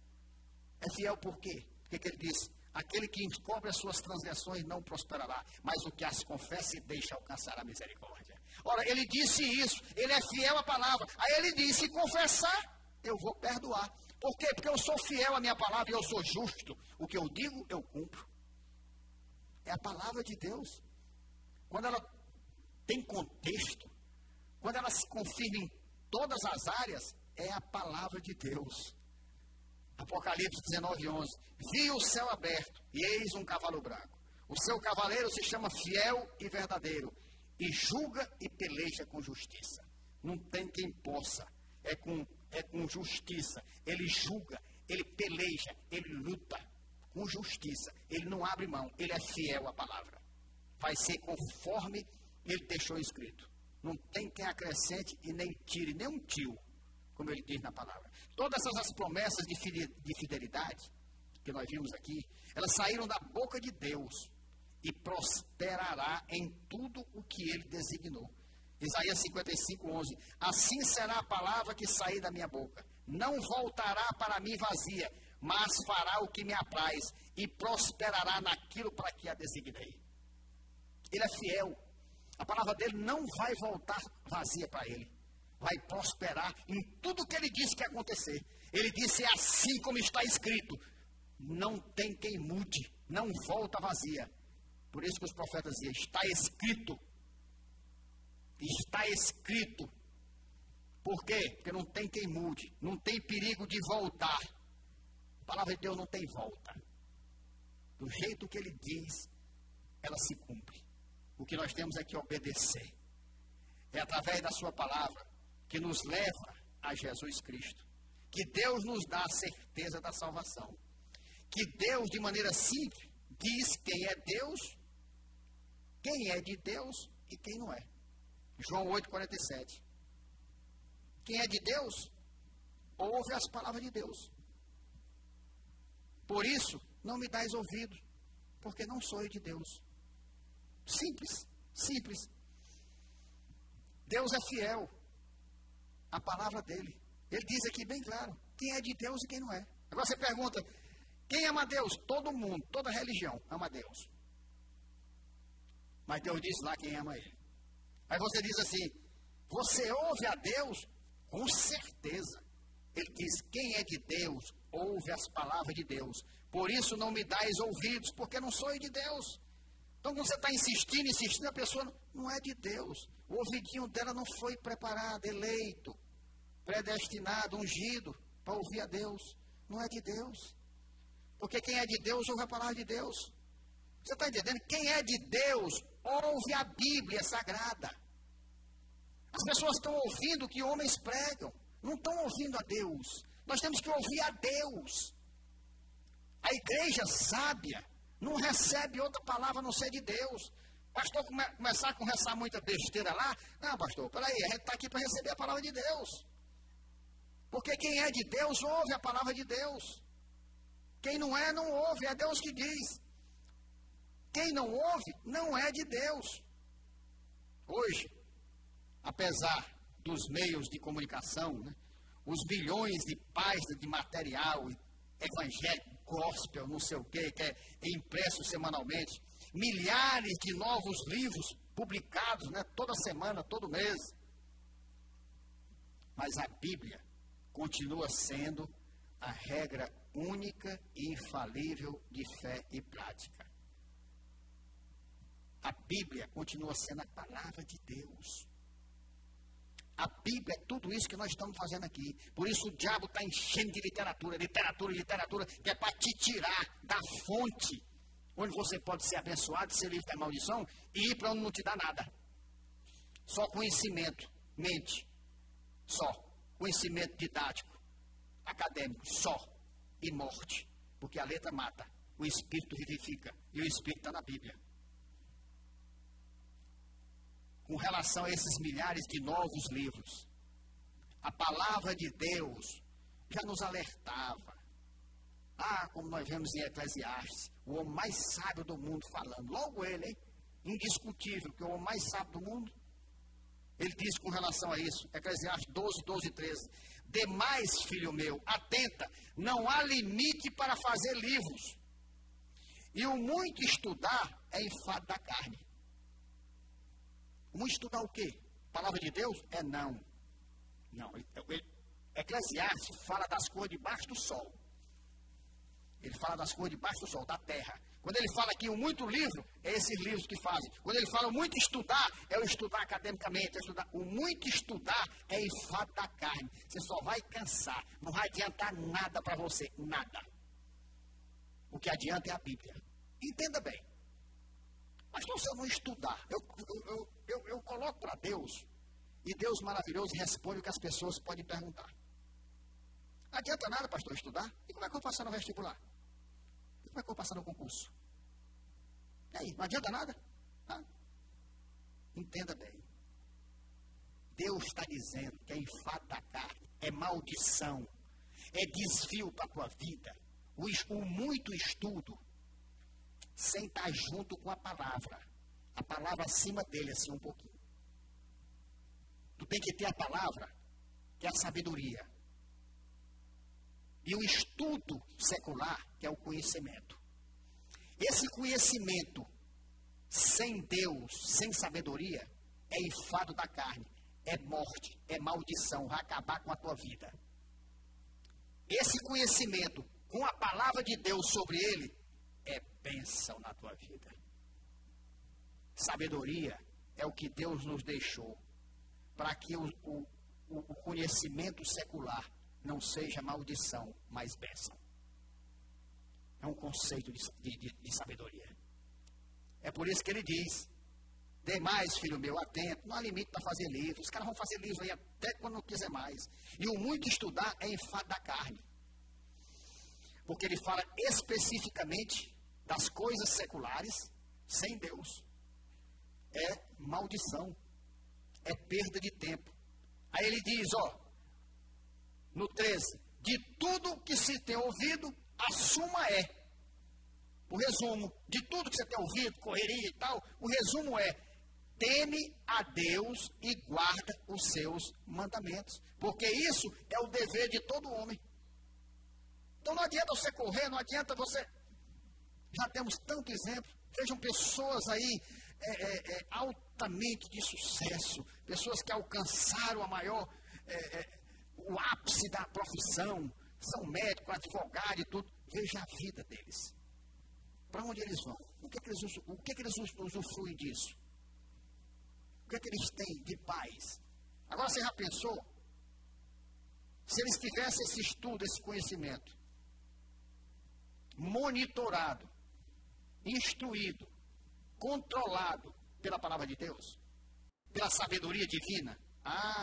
É fiel por quê? Porque Ele diz, aquele que encobre as suas transgressões não prosperará, mas o que as confessa e deixa alcançar a misericórdia. Ora, Ele disse isso, Ele é fiel à palavra. Aí Ele disse, se confessar, eu vou perdoar. Por quê? Porque eu sou fiel à minha palavra e eu sou justo. O que eu digo, eu cumpro. É a palavra de Deus. Quando ela tem contexto, quando ela se confirma em todas as áreas, é a palavra de Deus. Apocalipse 19:11. Vi o céu aberto e eis um cavalo branco. O seu cavaleiro se chama Fiel e Verdadeiro e julga e peleja com justiça. Não tem quem possa. É com justiça. Ele julga, ele peleja, ele luta com justiça. Ele não abre mão, ele é fiel à palavra. Vai ser conforme ele deixou escrito. Não tem quem acrescente e nem tire, nem um tio, como ele diz na palavra. Todas essas promessas de fidelidade que nós vimos aqui, elas saíram da boca de Deus e prosperará em tudo o que ele designou. Isaías 55:11. Assim será a palavra que sair da minha boca. Não voltará para mim vazia, mas fará o que me apraz e prosperará naquilo para que a designei. Ele é fiel. A palavra dele não vai voltar vazia para ele. Vai prosperar em tudo que ele disse que ia acontecer. Ele disse, é assim como está escrito. Não tem quem mude, não volta vazia. Por isso que os profetas diziam, está escrito. Está escrito. Por quê? Porque não tem quem mude, não tem perigo de voltar. A palavra de Deus não tem volta. Do jeito que ele diz, ela se cumpre. O que nós temos é que obedecer. É através da sua palavra que nos leva a Jesus Cristo. Que Deus nos dá a certeza da salvação. Que Deus, de maneira simples, diz quem é Deus, quem é de Deus e quem não é. João 8,47. Quem é de Deus, ouve as palavras de Deus. Por isso, não me dais ouvido, porque não sou de Deus. Simples, simples. Deus é fiel à palavra dele. Ele diz aqui bem claro, quem é de Deus e quem não é. Agora você pergunta, quem ama Deus? Todo mundo, toda religião ama Deus. Mas Deus diz lá quem ama ele. Aí você diz assim, você ouve a Deus? Com certeza. Ele diz, quem é de Deus, ouve as palavras de Deus. Por isso não me dais ouvidos, porque não sou de Deus. Então quando você está insistindo, a pessoa não é de Deus. O ouvidinho dela não foi preparado, eleito, predestinado, ungido para ouvir a Deus. Não é de Deus. Porque quem é de Deus, ouve a palavra de Deus. Você está entendendo? Quem é de Deus, ouve a Bíblia Sagrada. As pessoas estão ouvindo o que homens pregam. Não estão ouvindo a Deus. Nós temos que ouvir a Deus. A igreja sábia não recebe outra palavra a não ser de Deus. Pastor, começar a conversar muita besteira lá? Não, pastor, peraí, a gente está aqui para receber a palavra de Deus. Porque quem é de Deus, ouve a palavra de Deus. Quem não é, não ouve, é Deus que diz. Quem não ouve, não é de Deus. Hoje, apesar dos meios de comunicação, né, os bilhões de páginas de material, evangélico, gospel, não sei o quê, que é impresso semanalmente, milhares de novos livros publicados, né, toda semana, todo mês. Mas a Bíblia continua sendo a regra única e infalível de fé e prática. A Bíblia continua sendo a palavra de Deus. A Bíblia é tudo isso que nós estamos fazendo aqui. Por isso o diabo está enchendo de literatura, que é para te tirar da fonte, onde você pode ser abençoado, ser livre da maldição, e ir para onde não te dá nada. Só conhecimento, mente, só. Conhecimento didático, acadêmico, só. E morte, porque a letra mata, o Espírito vivifica, e o Espírito está na Bíblia. Com relação a esses milhares de novos livros, a palavra de Deus já nos alertava. Como nós vemos em Eclesiastes, o homem mais sábio do mundo falando, logo ele, hein? Indiscutível, que é o homem mais sábio do mundo. Ele diz com relação a isso, Eclesiastes 12, 13, demais, filho meu, atenta, não há limite para fazer livros, e o muito estudar é enfado da carne. Muito estudar o quê? Palavra de Deus? Não. Eclesiastes fala das coisas debaixo do sol. Ele fala das coisas debaixo do sol, da terra. Quando ele fala aqui o muito livro, é esses livros que fazem. Quando ele fala o muito estudar, é o estudar academicamente. O muito estudar é enfado da carne. Você só vai cansar. Não vai adiantar nada para você. Nada. O que adianta é a Bíblia. Entenda bem. Mas se eu não estudar, eu coloco para Deus, e Deus maravilhoso responde o que as pessoas podem perguntar. Não adianta nada, pastor, estudar? E como é que eu vou passar no vestibular? E como é que eu vou passar no concurso? E aí, não adianta nada? Entenda bem. Deus está dizendo que é enfado da carne, é maldição, é desvio para a tua vida. O muito estudo, sem estar junto com a palavra acima dele, assim um pouquinho. Tu tem que ter a palavra, que é a sabedoria. E o estudo secular, que é o conhecimento. Esse conhecimento, sem Deus, sem sabedoria, é enfado da carne, é morte, é maldição, vai acabar com a tua vida. Esse conhecimento, com a palavra de Deus sobre ele, é bênção na tua vida. Sabedoria é o que Deus nos deixou para que o conhecimento secular não seja maldição, mas bênção. É um conceito de sabedoria. É por isso que ele diz, demais, filho meu, atento, não há limite para fazer livro. Os caras vão fazer livro aí até quando não quiser mais. E o muito estudar é enfado da carne. Porque ele fala especificamente das coisas seculares sem Deus. É maldição. é perda de tempo. Aí ele diz, no 13, de tudo que se tem ouvido, a suma é. O resumo de tudo que você tem ouvido, correria e tal, o resumo é: teme a Deus e guarda os seus mandamentos. Porque isso é o dever de todo homem. Então não adianta você correr, não adianta você... Já temos tanto exemplo. Vejam pessoas aí altamente de sucesso, pessoas que alcançaram o ápice da profissão, são médicos, advogados e tudo. Veja a vida deles. Para onde eles vão? O que é que eles usufruem disso? O que é que eles têm de paz? Agora você já pensou? Se eles tivessem esse estudo, esse conhecimento, monitorado, instruído, controlado pela palavra de Deus, pela sabedoria divina,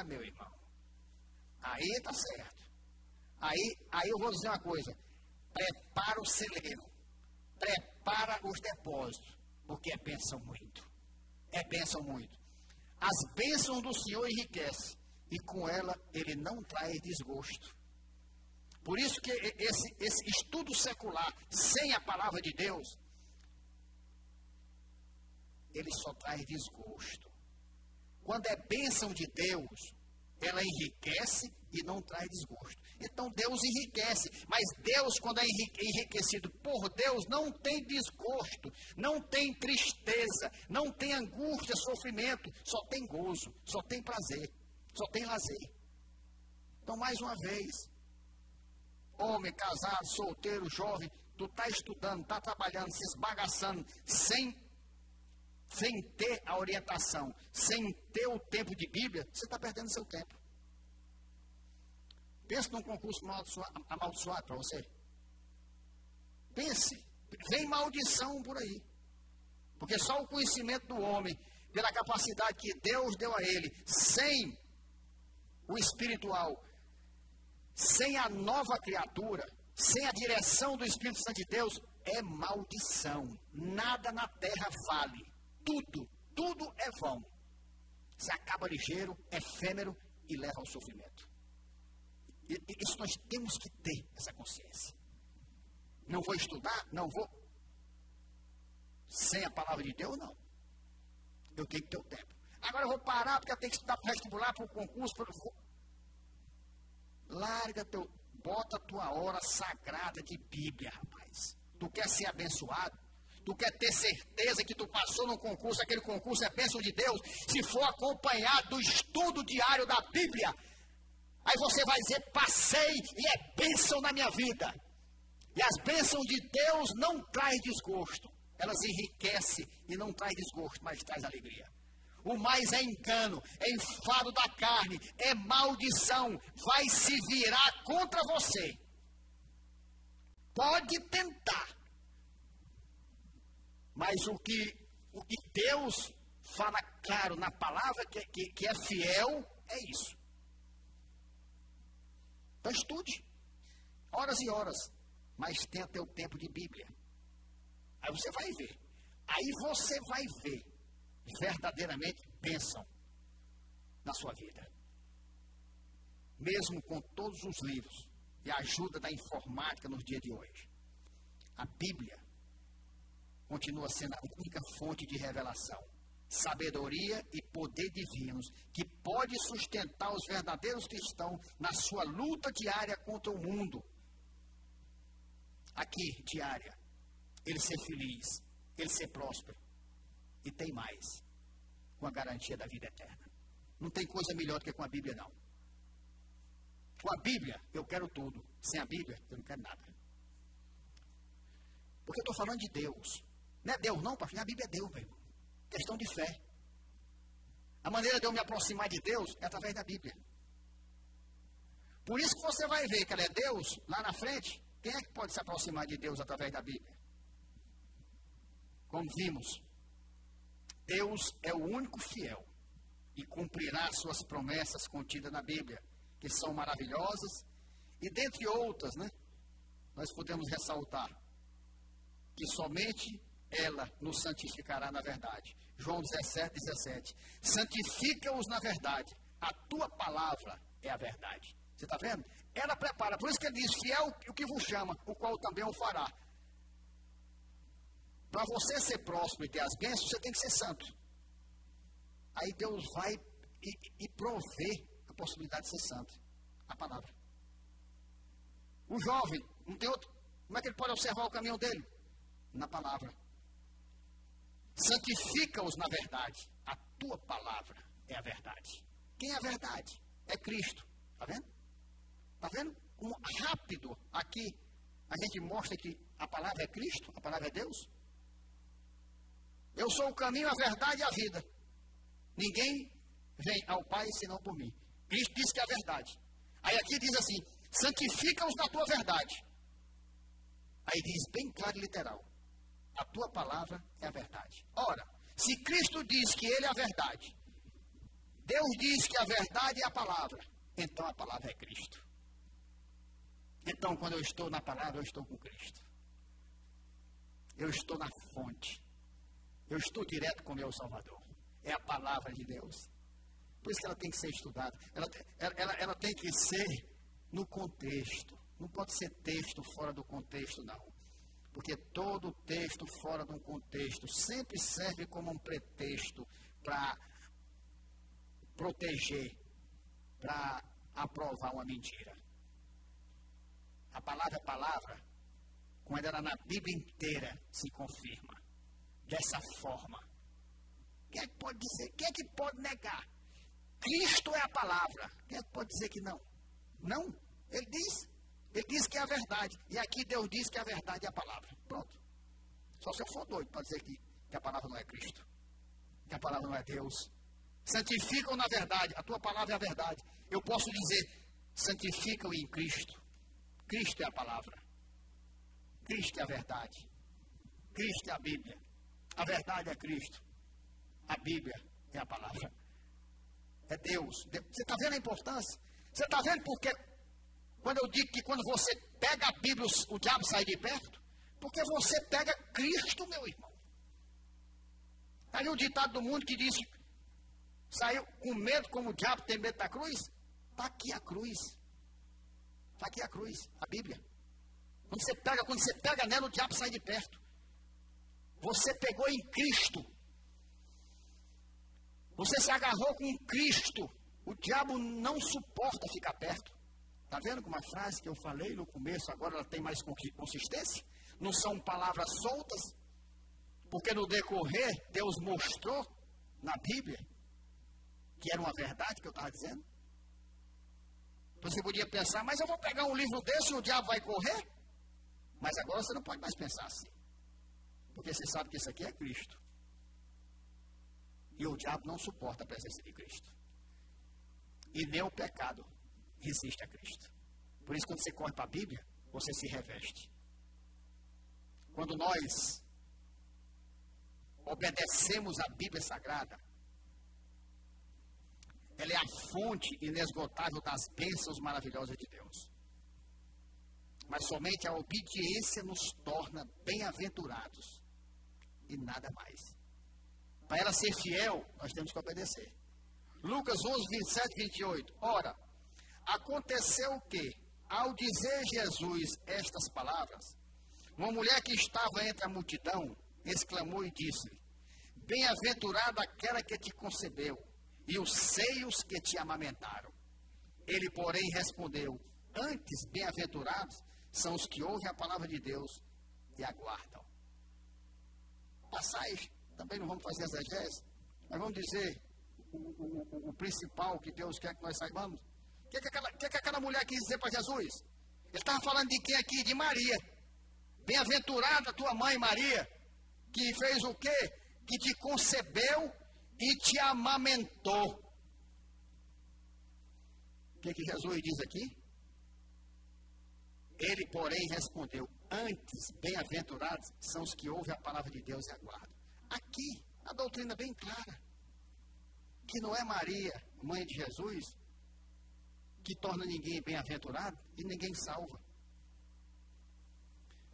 meu irmão, aí está certo. Aí eu vou dizer uma coisa: prepara o celeiro, prepara os depósitos, porque é bênção muito. É bênção muito. As bênçãos do Senhor enriquecem, e com ela ele não traz desgosto. Por isso que esse estudo secular, sem a palavra de Deus, ele só traz desgosto. Quando é bênção de Deus, ela enriquece e não traz desgosto. Então Deus enriquece, mas Deus, quando é enriquecido por Deus, não tem desgosto, não tem tristeza, não tem angústia, sofrimento, só tem gozo, só tem prazer, só tem lazer. Então, mais uma vez, homem, casado, solteiro, jovem, tu está estudando, está trabalhando, se esbagaçando, sem ter a orientação, sem ter o tempo de Bíblia, você está perdendo seu tempo. Pense num concurso amaldiçoado para você. Pense, vem maldição por aí. Porque só o conhecimento do homem, pela capacidade que Deus deu a ele, sem o espiritual, sem a nova criatura, sem a direção do Espírito Santo de Deus, é maldição. Nada na terra vale. Tudo é vão. Se acaba ligeiro, efêmero e leva ao sofrimento. Isso nós temos que ter essa consciência. Não vou estudar, não vou. Sem a palavra de Deus, não. Eu tenho que ter o tempo. Agora eu vou parar porque eu tenho que estudar para o vestibular, para o concurso. Bota a tua hora sagrada de Bíblia, rapaz. Tu quer ser abençoado? Tu quer ter certeza que tu passou num concurso, aquele concurso é bênção de Deus? Se for acompanhado do estudo diário da Bíblia, aí você vai dizer: passei e é bênção na minha vida. E as bênçãos de Deus não traz desgosto. Elas enriquecem e não traz desgosto, mas traz alegria. O mais é engano, é enfado da carne, é maldição. Vai se virar contra você. Pode tentar. Mas o que Deus fala claro na palavra que é fiel, é isso. Então estude, horas e horas, mas tenha teu tempo de Bíblia. Aí você vai ver. Aí você vai ver verdadeiramente bênção na sua vida. Mesmo com todos os livros e a ajuda da informática nos dias de hoje, a Bíblia continua sendo a única fonte de revelação, sabedoria e poder divinos que pode sustentar os verdadeiros cristãos na sua luta diária contra o mundo. Aqui, diária, ele ser feliz, ele ser próspero. E tem mais, com a garantia da vida eterna. Não tem coisa melhor do que com a Bíblia, não. Com a Bíblia, eu quero tudo. Sem a Bíblia, eu não quero nada. Porque eu estou falando de Deus. Não é Deus não, pastor. A Bíblia é Deus, meu irmão. Questão de fé. A maneira de eu me aproximar de Deus é através da Bíblia. Por isso que você vai ver que ela é Deus, lá na frente, quem é que pode se aproximar de Deus através da Bíblia? Como vimos, Deus é o único fiel e cumprirá suas promessas contidas na Bíblia, que são maravilhosas, e dentre outras, nós podemos ressaltar que somente ela nos santificará na verdade. João 17, 17. Santifica-os na verdade. A tua palavra é a verdade. Você está vendo? Ela prepara. Por isso que ele diz, fiel o que vos chama, o qual também o fará. Para você ser próspero e ter as bênçãos, você tem que ser santo. Aí Deus vai e provê a possibilidade de ser santo. A palavra. O jovem, não tem outro. Como é que ele pode observar o caminho dele? Na palavra. Santifica-os na verdade. A tua palavra é a verdade. Quem é a verdade? É Cristo. Está vendo? Está vendo? Como rápido aqui a gente mostra que a palavra é Cristo, a palavra é Deus. Eu sou o caminho, a verdade e a vida. Ninguém vem ao Pai senão por mim. Cristo diz que é a verdade. Aí aqui diz assim, santifica-os na tua verdade. Aí diz bem claro e literal, a tua palavra é a verdade. Ora, se Cristo diz que Ele é a verdade, Deus diz que a verdade é a palavra, então a palavra é Cristo. Então, quando eu estou na palavra, eu estou com Cristo. Eu estou na fonte. Eu estou direto com o meu Salvador. É a palavra de Deus. Por isso que ela tem que ser estudada. Ela tem que ser no contexto. Não pode ser texto fora do contexto, não. Porque todo texto fora de um contexto sempre serve como um pretexto para proteger, para aprovar uma mentira. A palavra, quando ela na Bíblia inteira se confirma. Dessa forma. Quem é que pode dizer? Quem é que pode negar? Cristo é a palavra. Quem é que pode dizer que não? Não. Ele diz que é a verdade. E aqui Deus diz que a verdade é a palavra. Pronto. Só se eu for doido para dizer que a palavra não é Cristo. Que a palavra não é Deus. Santificam na verdade. A tua palavra é a verdade. Eu posso dizer, santificam em Cristo. Cristo é a palavra. Cristo é a verdade. Cristo é a Bíblia. A verdade é Cristo. A Bíblia é a palavra. É Deus. Você está vendo a importância? Você está vendo porque quando eu digo que quando você pega a Bíblia, o diabo sai de perto? Porque você pega Cristo, meu irmão. Aí um ditado do mundo que diz que saiu com medo como o diabo tem medo da cruz. Está aqui a cruz. Está aqui a cruz, a Bíblia. Quando você pega nela, o diabo sai de perto. Você pegou em Cristo. Você se agarrou com Cristo. O diabo não suporta ficar perto. Está vendo como a frase que eu falei no começo, agora ela tem mais consistência? Não são palavras soltas. Porque no decorrer, Deus mostrou na Bíblia que era uma verdade que eu estava dizendo. Você podia pensar, mas eu vou pegar um livro desse e o diabo vai correr? Mas agora você não pode mais pensar assim. Porque você sabe que isso aqui é Cristo. E o diabo não suporta a presença de Cristo. E nem o pecado resiste a Cristo. Por isso, quando você corre para a Bíblia, você se reveste. Quando nós obedecemos a Bíblia Sagrada, ela é a fonte inesgotável das bênçãos maravilhosas de Deus. Mas somente a obediência nos torna bem-aventurados. E nada mais. Para ela ser fiel, nós temos que obedecer. Lucas 11, 27 e 28. Ora, aconteceu que, ao dizer Jesus estas palavras, uma mulher que estava entre a multidão, exclamou e disse-lhe, bem-aventurada aquela que te concebeu, e os seios que te amamentaram. Ele, porém, respondeu, antes bem-aventurados são os que ouvem a palavra de Deus e aguardam. Passagem, também não vamos fazer exegese, mas vamos dizer o principal que Deus quer que nós saibamos. O que aquela mulher quis dizer para Jesus? Ele estava falando de quem aqui? De Maria. Bem-aventurada tua mãe Maria, que fez o quê? Que te concebeu e te amamentou. O que Jesus diz aqui? Ele, porém, respondeu, antes bem-aventurados são os que ouvem a palavra de Deus e aguardam. Aqui, a doutrina é bem clara, que não é Maria, mãe de Jesus, que torna ninguém bem-aventurado e ninguém salva.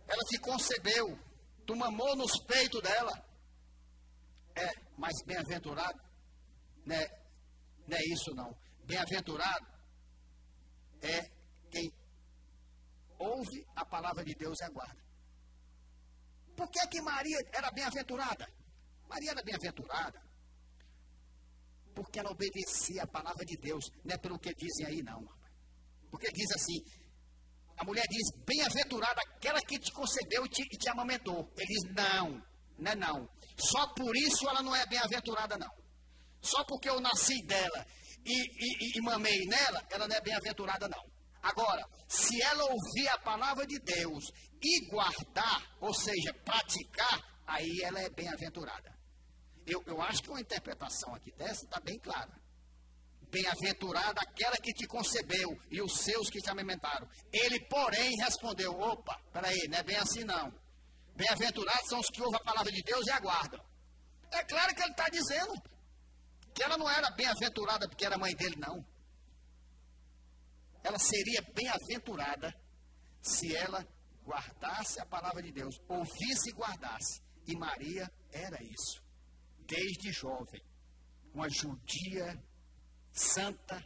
Ela te concebeu, tu mamou nos peitos dela. Mas bem-aventurado, não é isso não. Bem-aventurado é quem ouve a palavra de Deus e aguarda. Por que Maria era bem-aventurada? Maria era bem-aventurada porque ela obedecia a palavra de Deus. Não é pelo que dizem aí não. Porque diz assim, a mulher diz, bem-aventurada aquela que te concebeu e te amamentou. Ele diz, não é não. Só por isso ela não é bem-aventurada não. Só porque eu nasci dela e mamei nela, ela não é bem-aventurada não. Agora, se ela ouvir a palavra de Deus e guardar, ou seja, praticar, aí ela é bem-aventurada. Eu acho que uma interpretação aqui dessa está bem clara. Bem-aventurada aquela que te concebeu e os seus que te amamentaram. Ele, porém, respondeu, opa, peraí, não é bem assim não. Bem-aventurados são os que ouvem a palavra de Deus e aguardam. É claro que ele está dizendo que ela não era bem-aventurada porque era mãe dele, não. Ela seria bem-aventurada se ela guardasse a palavra de Deus, ouvisse e guardasse. E Maria era isso, desde jovem. Uma judia santa,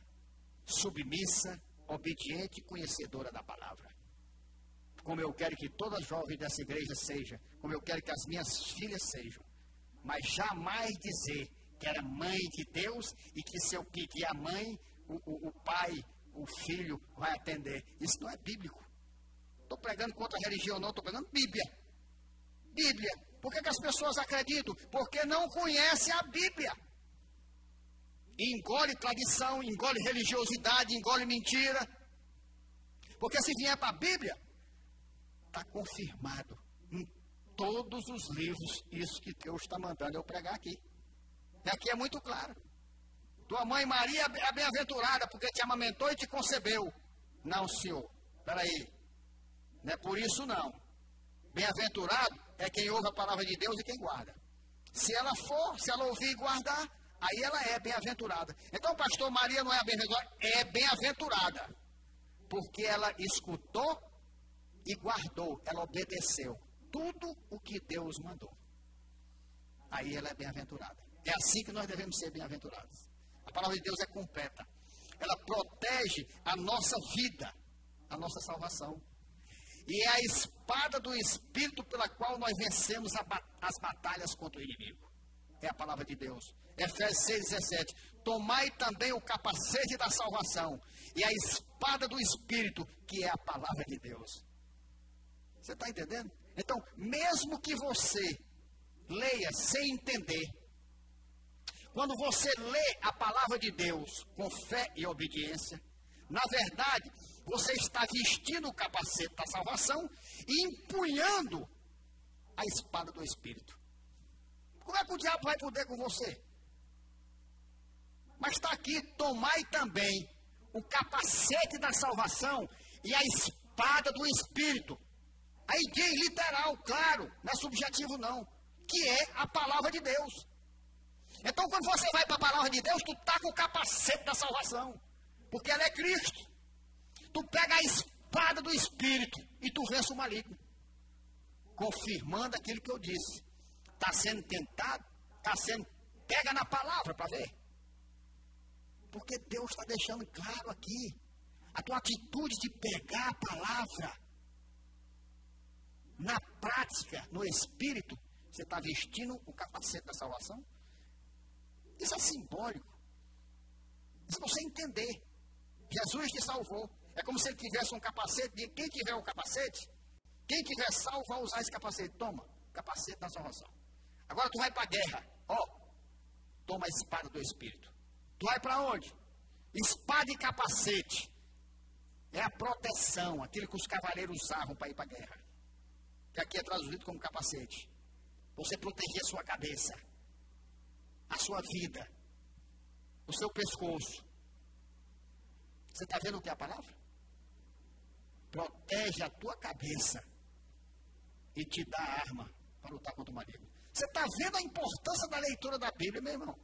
submissa, obediente e conhecedora da palavra. Como eu quero que todas as jovens dessa igreja sejam, como eu quero que as minhas filhas sejam. Mas jamais dizer que era mãe de Deus e que se eu pedir a mãe, o pai, o filho vai atender. Isso não é bíblico. Estou pregando contra a religião, não, estou pregando Bíblia. Bíblia. Por que as pessoas acreditam? Porque não conhecem a Bíblia. E engole tradição, engole religiosidade, engole mentira. Porque se vier para a Bíblia, está confirmado em todos os livros isso que Deus está mandando eu pregar aqui. E aqui é muito claro. Tua mãe Maria é bem-aventurada porque te amamentou e te concebeu. Não, senhor. Espera aí. Não é por isso não. Bem-aventurado é quem ouve a palavra de Deus e quem guarda. Se ela ouvir e guardar, aí ela é bem-aventurada. Então, pastor, Maria não é bem-aventurada? É bem-aventurada. Porque ela escutou e guardou. Ela obedeceu tudo o que Deus mandou. Aí ela é bem-aventurada. É assim que nós devemos ser bem-aventurados. A palavra de Deus é completa. Ela protege a nossa vida, a nossa salvação. E é a espada do Espírito pela qual nós vencemos as batalhas contra o inimigo. É a palavra de Deus. Efésios 6,17. Tomai também o capacete da salvação e a espada do Espírito, que é a palavra de Deus. Você está entendendo? Então, mesmo que você leia sem entender, quando você lê a palavra de Deus com fé e obediência, na verdade, você está vestindo o capacete da salvação e empunhando a espada do Espírito. Como é que o diabo vai poder com você? Mas está aqui, tomai também o capacete da salvação e a espada do Espírito. Aí diz literal, claro, não é subjetivo não, que é a palavra de Deus. Então, quando você vai para a palavra de Deus, tu está com o capacete da salvação, porque ela é Cristo. Tu pega a espada do Espírito e tu vence o maligno, confirmando aquilo que eu disse. Está sendo tentado, pega na palavra para ver. Porque Deus está deixando claro aqui, a tua atitude de pegar a palavra, na prática, no Espírito, você está vestindo o capacete da salvação? Isso é simbólico. Se você entender, Jesus te salvou. É como se ele tivesse um capacete. De quem tiver o capacete, quem tiver salvo vai usar esse capacete. Toma, capacete da salvação. Agora tu vai para a guerra. Toma a espada do Espírito. Tu vai para onde? Espada e capacete. É a proteção, aquilo que os cavaleiros usavam para ir para a guerra. Que aqui é traduzido como capacete. Você proteger a sua cabeça, a sua vida, o seu pescoço. Você está vendo o que é a palavra? Protege a tua cabeça e te dá a arma para lutar contra o maligno. Você está vendo a importância da leitura da Bíblia, meu irmão?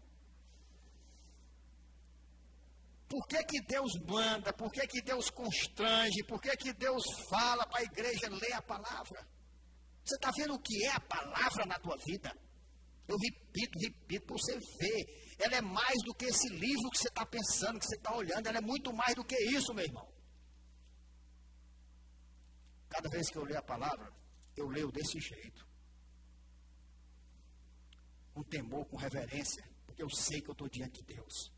Por que que Deus manda? Por que que Deus constrange? Por que que Deus fala para a igreja ler a palavra? Você está vendo o que é a palavra na tua vida? Eu repito, para você ver. Ela é mais do que esse livro que você está pensando, que você está olhando. Ela é muito mais do que isso, meu irmão. Cada vez que eu leio a palavra, eu leio desse jeito. Com temor, com reverência, porque eu sei que eu estou diante de Deus.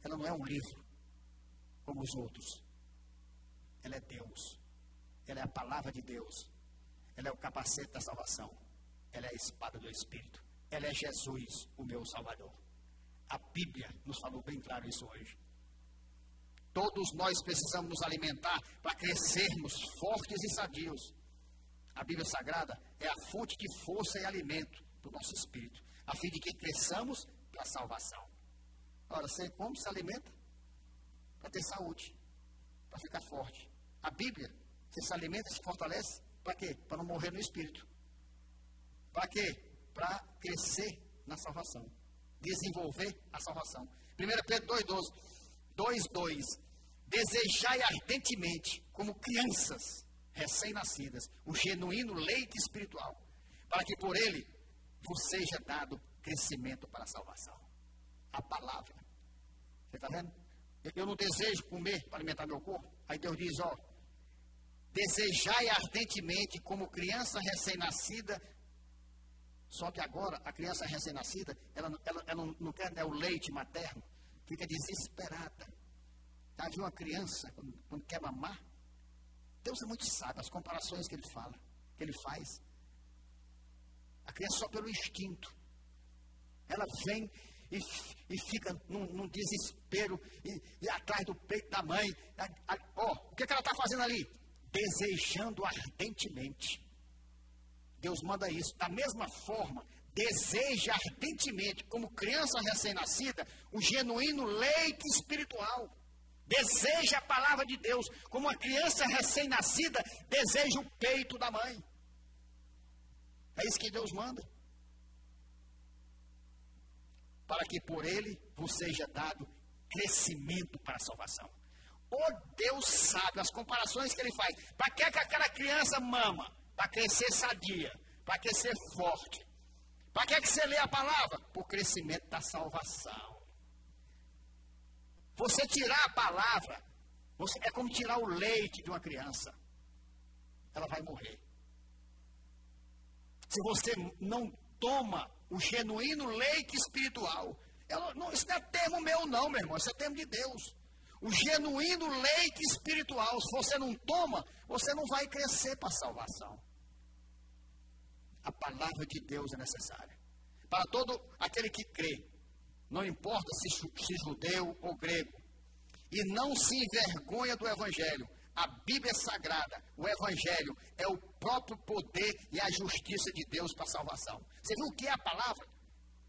Ela não é um livro como os outros. Ela é Deus. Ela é a palavra de Deus. Ela é o capacete da salvação. Ela é a espada do Espírito. Ela é Jesus, o meu Salvador. A Bíblia nos falou bem claro isso hoje. Todos nós precisamos nos alimentar para crescermos fortes e sadios. A Bíblia Sagrada é a fonte de força e alimento do nosso espírito, a fim de que cresçamos para a salvação. Ora, você como se alimenta? Para ter saúde, para ficar forte. A Bíblia, você se alimenta e se fortalece, para quê? Para não morrer no espírito. Para quê? Para crescer na salvação. Desenvolver a salvação. 1 Pedro 2,2. Desejai ardentemente, como crianças recém-nascidas, o genuíno leite espiritual, para que por ele vos seja dado crescimento para a salvação. A palavra. Você está vendo? Eu não desejo comer para alimentar meu corpo. Aí Deus diz, ó, desejai ardentemente, como criança recém-nascida. Só que agora, a criança recém-nascida, ela não quer o leite materno, fica desesperada. Já viu uma criança, quando quer mamar? Deus é muito sábio, as comparações que ele fala, que ele faz. A criança só pelo instinto. Ela vem e fica num desespero, e atrás do peito da mãe. O que ela está fazendo ali? Desejando ardentemente. Deus manda isso. Da mesma forma, deseja ardentemente, como criança recém-nascida, o genuíno leite espiritual. Deseja a palavra de Deus, como uma criança recém-nascida deseja o peito da mãe. É isso que Deus manda. Para que por ele vos seja dado crescimento para a salvação. O Deus sabe as comparações que ele faz. Para que aquela criança mama? Para crescer sadia, para crescer forte. Para que você lê a palavra? Para o crescimento da salvação. Você tirar a palavra, é como tirar o leite de uma criança. Ela vai morrer. Se você não toma o genuíno leite espiritual, isso não é termo meu não, meu irmão, isso é termo de Deus. O genuíno leite espiritual, se você não toma, você não vai crescer para a salvação. A palavra de Deus é necessária. Para todo aquele que crê, não importa se judeu ou grego, e não se envergonha do Evangelho. A Bíblia Sagrada, o Evangelho, é o próprio poder e a justiça de Deus para a salvação. Você viu o que é a palavra?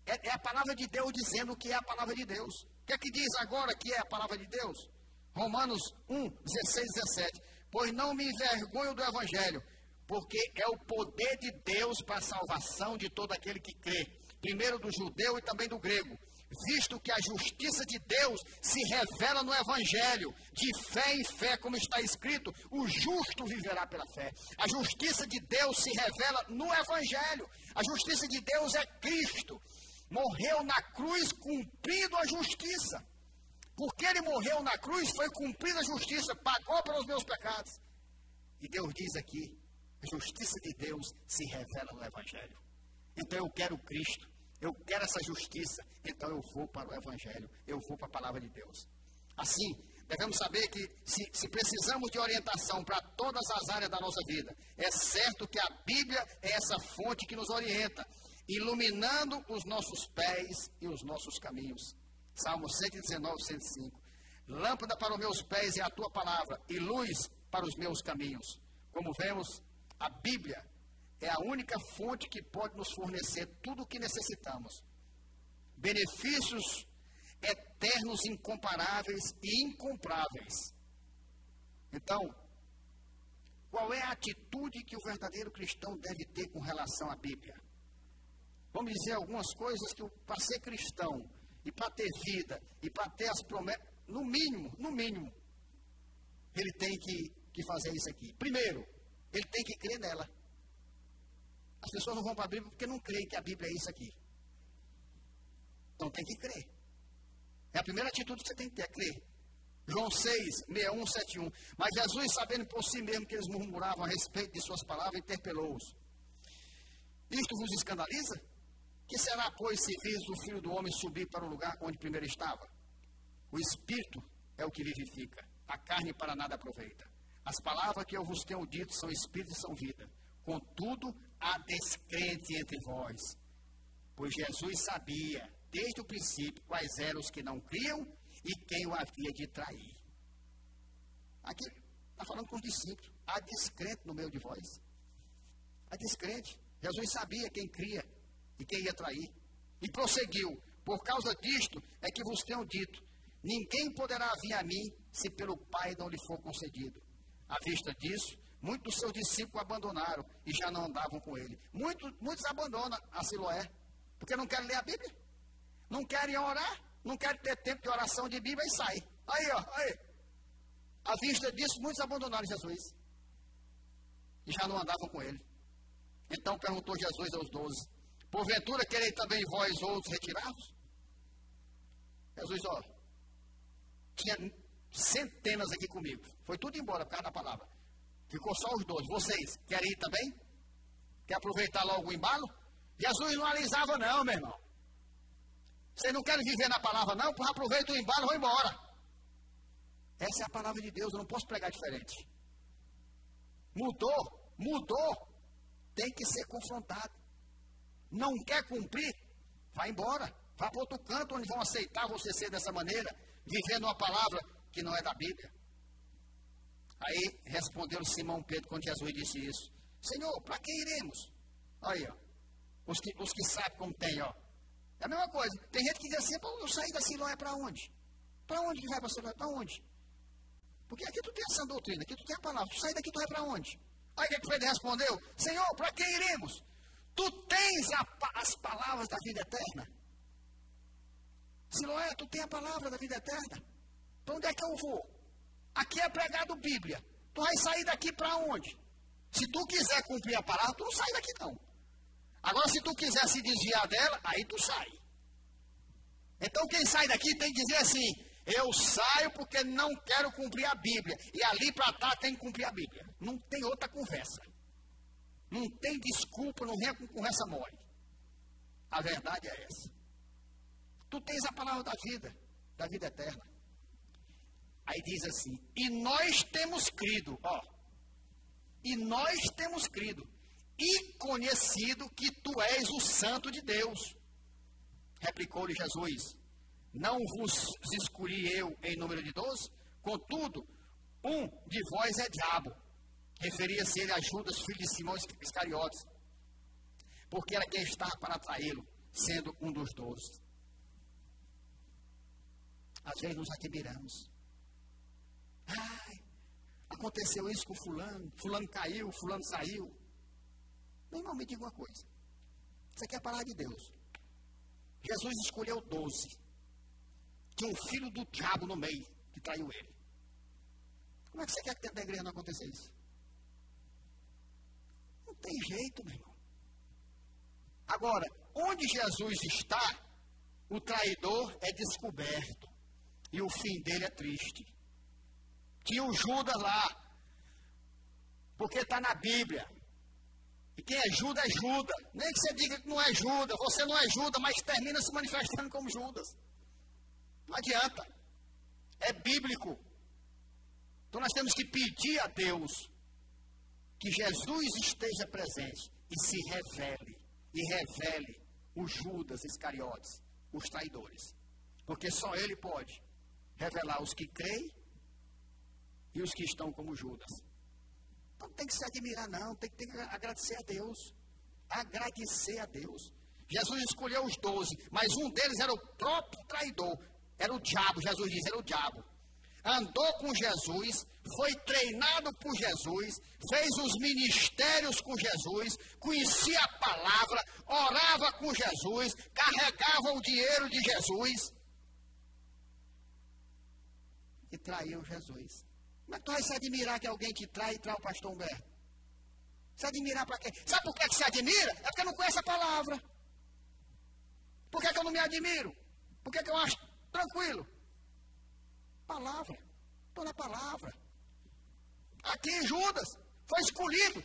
É a palavra de Deus dizendo o que é a palavra de Deus. O que é que diz agora que é a palavra de Deus? Romanos 1, 16 e 17. Pois não me envergonho do Evangelho, porque é o poder de Deus para a salvação de todo aquele que crê. Primeiro do judeu e também do grego. Visto que a justiça de Deus se revela no Evangelho, de fé em fé, como está escrito, o justo viverá pela fé. A justiça de Deus se revela no Evangelho. A justiça de Deus é Cristo. Morreu na cruz cumprindo a justiça. Porque ele morreu na cruz, foi cumprida a justiça, pagou pelos meus pecados. E Deus diz aqui, a justiça de Deus se revela no Evangelho. Então eu quero Cristo. Eu quero essa justiça, então eu vou para o Evangelho, eu vou para a palavra de Deus. Assim, devemos saber que se precisamos de orientação para todas as áreas da nossa vida, é certo que a Bíblia é essa fonte que nos orienta, iluminando os nossos pés e os nossos caminhos. Salmo 119, 105. Lâmpada para os meus pés é a tua palavra, e luz para os meus caminhos. Como vemos, a Bíblia é a única fonte que pode nos fornecer tudo o que necessitamos. Benefícios eternos, incomparáveis e incompráveis. Então, qual é a atitude que o verdadeiro cristão deve ter com relação à Bíblia? Vamos dizer algumas coisas que para ser cristão, e para ter vida, e para ter as promessas, no mínimo, ele tem que fazer isso aqui. Primeiro, ele tem que crer nela. As pessoas não vão para a Bíblia porque não creem que a Bíblia é isso aqui. Então tem que crer. É a primeira atitude que você tem que ter, é crer. João 6, 61, 71. Mas Jesus, sabendo por si mesmo que eles murmuravam a respeito de suas palavras, interpelou-os. Isto vos escandaliza? Que será, pois, se vis o Filho do Homem subir para o lugar onde primeiro estava? O Espírito é o que vivifica, a carne para nada aproveita. As palavras que eu vos tenho dito são Espírito e são vida. Contudo, há descrente entre vós. Pois Jesus sabia, desde o princípio, quais eram os que não criam e quem o havia de trair. Aqui está falando com os discípulos. Há descrente no meio de vós. Há descrente. Jesus sabia quem cria e quem ia trair. E prosseguiu. Por causa disto é que vos tenho dito, ninguém poderá vir a mim se pelo Pai não lhe for concedido. À vista disso, muitos dos seus discípulos abandonaram e já não andavam com ele. Muitos abandonam a Siloé, porque não querem ler a Bíblia. Não querem orar, não querem ter tempo de oração de Bíblia e saem. Aí, ó, aí. À vista disso, muitos abandonaram Jesus e já não andavam com ele. Então perguntou Jesus aos 12, porventura querei também vós outros retirar-vos? Jesus, ó, tinha centenas aqui comigo. Foi tudo embora por causa da palavra. Ficou só os 12. Vocês querem ir também? Quer aproveitar logo o embalo? Jesus não alisava não, meu irmão. Vocês não querem viver na palavra não? Pois aproveita o embalo e vão embora. Essa é a palavra de Deus, eu não posso pregar diferente. Mudou. Tem que ser confrontado. Não quer cumprir? Vai embora. Vá para outro canto onde vão aceitar você ser dessa maneira, vivendo uma palavra que não é da Bíblia. Aí respondeu Simão Pedro quando Jesus disse isso. Senhor, para que iremos? Aí, ó. Os que sabem como tem, ó. É a mesma coisa. Tem gente que diz assim, eu saí da Siloé para onde? Para onde que vai para Siloé? Para onde? Porque aqui tu tem essa doutrina, aqui tu tem a palavra. Tu sai daqui, tu vai para onde? Aí o que Pedro respondeu? Senhor, para que iremos? Tu tens as palavras da vida eterna. Siloé, tu tem a palavra da vida eterna. Para onde é que eu vou? Aqui é pregado Bíblia. Tu vai sair daqui para onde? Se tu quiser cumprir a palavra, tu não sai daqui não. Agora, se tu quiser se desviar dela, aí tu sai. Então, quem sai daqui tem que dizer assim, eu saio porque não quero cumprir a Bíblia. E ali para trás tem que cumprir a Bíblia. Não tem outra conversa. Não tem desculpa, não vem com conversa mole. A verdade é essa. Tu tens a palavra da vida eterna. Aí diz assim, e nós temos crido, ó. E nós temos crido. E conhecido que tu és o Santo de Deus. Replicou-lhe Jesus, não vos escolhi eu em número de 12? Contudo, um de vós é diabo. Referia-se ele a Judas, filho de Simão Iscariotes, porque era quem estava para atraí-lo, sendo um dos 12. Às vezes nos admiramos. Ai, aconteceu isso com fulano, fulano caiu, fulano saiu. Meu irmão, me diga uma coisa. Isso aqui é a palavra de Deus. Jesus escolheu 12. Tinha um filho do diabo no meio, que traiu ele. Como é que você quer que dentro da igreja não aconteça isso? Não tem jeito, meu irmão. Agora, onde Jesus está, o traidor é descoberto. E o fim dele é triste. Tinha o Judas lá, porque está na Bíblia. E quem é Judas é Judas. Nem que você diga que não é Judas, você não é Judas, mas termina se manifestando como Judas. Não adianta. É bíblico. Então nós temos que pedir a Deus que Jesus esteja presente e se revele. E revele os Judas Iscariotes, os traidores. Porque só Ele pode revelar os que creem e os que estão como Judas. Então tem que se admirar não, tem que agradecer a Deus. Agradecer a Deus. Jesus escolheu os 12, mas um deles era o próprio traidor. Era o diabo, Jesus diz, era o diabo. Andou com Jesus, foi treinado por Jesus, fez os ministérios com Jesus, conhecia a palavra, orava com Jesus, carregava o dinheiro de Jesus. E traiu Jesus. Como é que tu vai se admirar que alguém te trai e trai o pastor Humberto? Se admirar para quê? Sabe por que se admira? É porque não conhece a palavra. Por que eu não me admiro? Por que eu acho tranquilo? Palavra. Estou na palavra. Aqui Judas foi escolhido.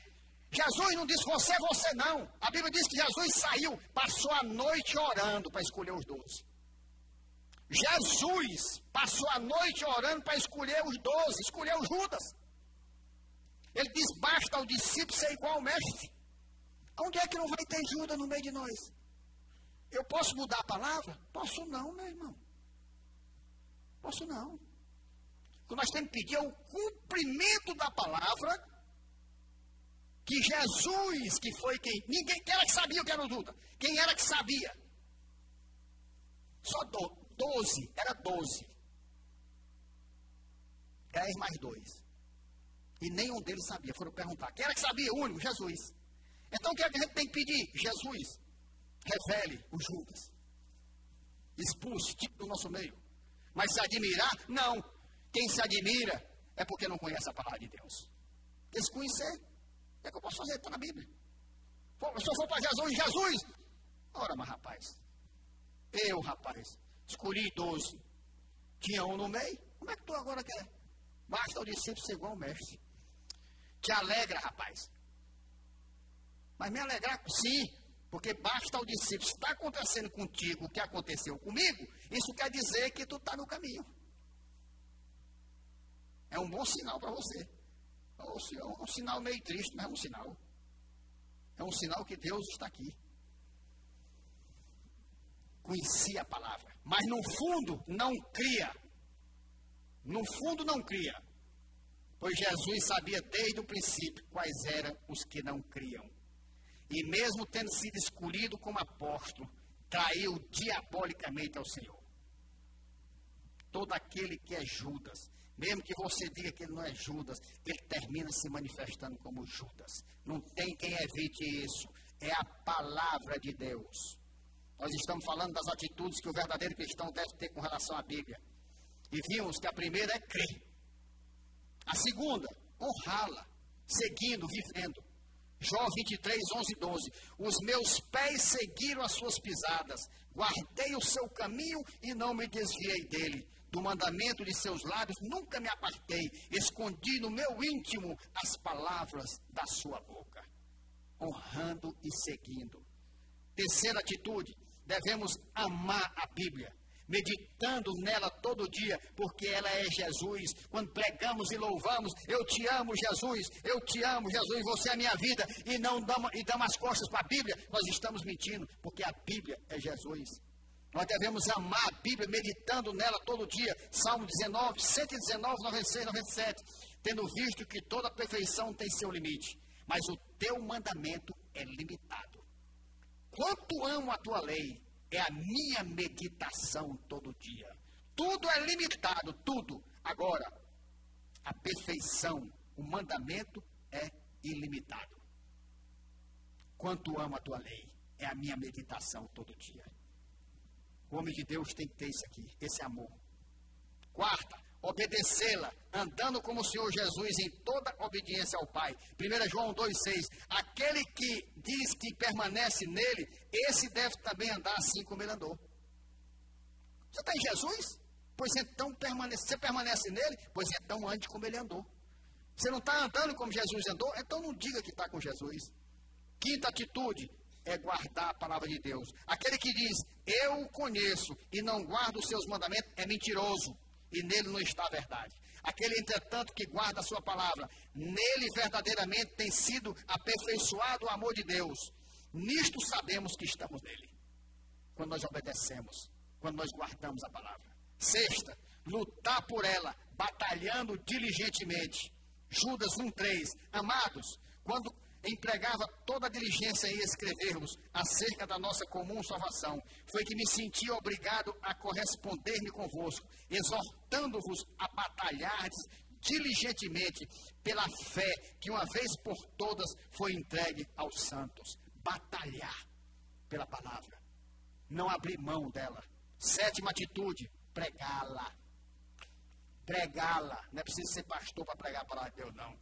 Jesus não disse você não. A Bíblia diz que Jesus saiu, passou a noite orando para escolher os 12. Jesus passou a noite orando para escolher os 12, escolheu Judas. Ele diz, basta ao discípulo ser igual ao mestre. Onde é que não vai ter Judas no meio de nós? Eu posso mudar a palavra? Posso não, meu irmão. Posso não. O que nós temos que pedir é o cumprimento da palavra, que Jesus, que foi quem era que sabia o que era o Judas? Quem era que sabia? Só 12, era 12. 10 mais 2. E nenhum deles sabia. Foram perguntar. Quem era que sabia? O único, Jesus. Então o que é que a gente tem que pedir? Jesus, revele o Judas. Expulse, tipo do nosso meio. Mas se admirar? Não. Quem se admira é porque não conhece a palavra de Deus. Se conhecer, é que eu posso fazer, está na Bíblia. Se eu for para Jesus, ora, mas rapaz, escolhi 12, tinha um no meio, como é que tu agora quer? Basta o discípulo ser igual ao mestre. Te alegra, rapaz. Mas me alegrar, sim, porque basta o discípulo. Se está acontecendo contigo o que aconteceu comigo, isso quer dizer que tu está no caminho. É um bom sinal para você. É um sinal meio triste, mas é um sinal. É um sinal que Deus está aqui. Conhecia a palavra, mas no fundo não cria. No fundo não cria. Pois Jesus sabia desde o princípio quais eram os que não criam. E mesmo tendo sido escolhido como apóstolo, traiu diabolicamente ao Senhor. Todo aquele que é Judas, mesmo que você diga que ele não é Judas, ele termina se manifestando como Judas. Não tem quem evite isso. É a palavra de Deus. Nós estamos falando das atitudes que o verdadeiro cristão deve ter com relação à Bíblia. E vimos que a primeira é crer. A segunda, honrá-la, seguindo, vivendo. Jó 23, 11 e 12. Os meus pés seguiram as suas pisadas. Guardei o seu caminho e não me desviei dele. Do mandamento de seus lábios nunca me apartei. Escondi no meu íntimo as palavras da sua boca. Honrando e seguindo. Terceira atitude, devemos amar a Bíblia. Meditando nela todo dia, porque ela é Jesus. Quando pregamos e louvamos, eu te amo, Jesus, você é a minha vida, e damos as costas para a Bíblia, nós estamos mentindo, porque a Bíblia é Jesus. Nós devemos amar a Bíblia, meditando nela todo dia. Salmo 19, 119, 96, 97. Tendo visto que toda perfeição tem seu limite, mas o teu mandamento é limitado. Quanto amo a tua lei, é a minha meditação todo dia. Tudo é limitado, tudo. Agora, a perfeição, o mandamento é ilimitado. Quanto amo a tua lei, é a minha meditação todo dia. O homem de Deus tem que ter isso aqui, esse amor. Quarta, obedecê-la, andando como o Senhor Jesus em toda obediência ao Pai. 1 João 2,6. Aquele que diz que permanece nele, esse deve também andar assim como ele andou. Você está em Jesus? Pois então você permanece nele? Pois então ande como ele andou. Você não está andando como Jesus andou? Então não diga que está com Jesus. Quinta atitude é guardar a palavra de Deus. Aquele que diz, eu o conheço e não guarda os seus mandamentos, é mentiroso. E nele não está a verdade. Aquele, entretanto, que guarda a sua palavra, nele verdadeiramente tem sido aperfeiçoado o amor de Deus. Nisto sabemos que estamos nele. Quando nós obedecemos, quando nós guardamos a palavra. Sexta, lutar por ela, batalhando diligentemente. Judas 1,3. Amados, quando empregava toda a diligência em escrevermos acerca da nossa comum salvação, foi que me senti obrigado a corresponder-me convosco, exortando-vos a batalhardes diligentemente pela fé que uma vez por todas foi entregue aos santos. Batalhar pela palavra, não abrir mão dela. Sétima atitude, pregá-la. Pregá-la, não é preciso ser pastor para pregar a palavra de Deus, não.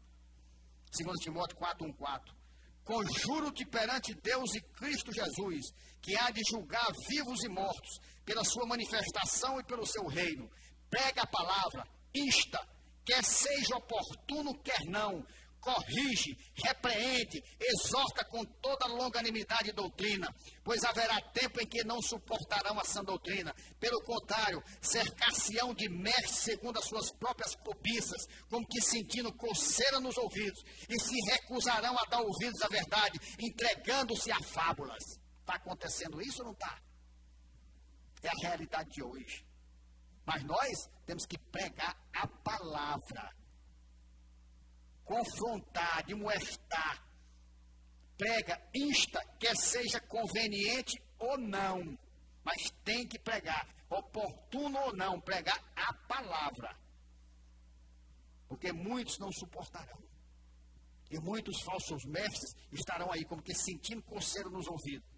2 Timóteo 4:1-4. conjuro-te perante Deus e Cristo Jesus, que há de julgar vivos e mortos, pela sua manifestação e pelo seu reino. Prega a palavra, insta, quer seja oportuno, quer não, corrige, repreende, exorta com toda longanimidade e doutrina, pois haverá tempo em que não suportarão a sã doutrina. Pelo contrário, cercar-se-ão de mestres segundo as suas próprias cobiças, como que sentindo coceira nos ouvidos, e se recusarão a dar ouvidos à verdade, entregando-se a fábulas. Está acontecendo isso ou não está? É a realidade de hoje. Mas nós temos que pregar a palavra, confrontar, admoestar, prega, insta, quer seja conveniente ou não, mas tem que pregar, oportuno ou não, pregar a palavra, porque muitos não suportarão, e muitos falsos mestres estarão aí como que sentindo coceira nos ouvidos,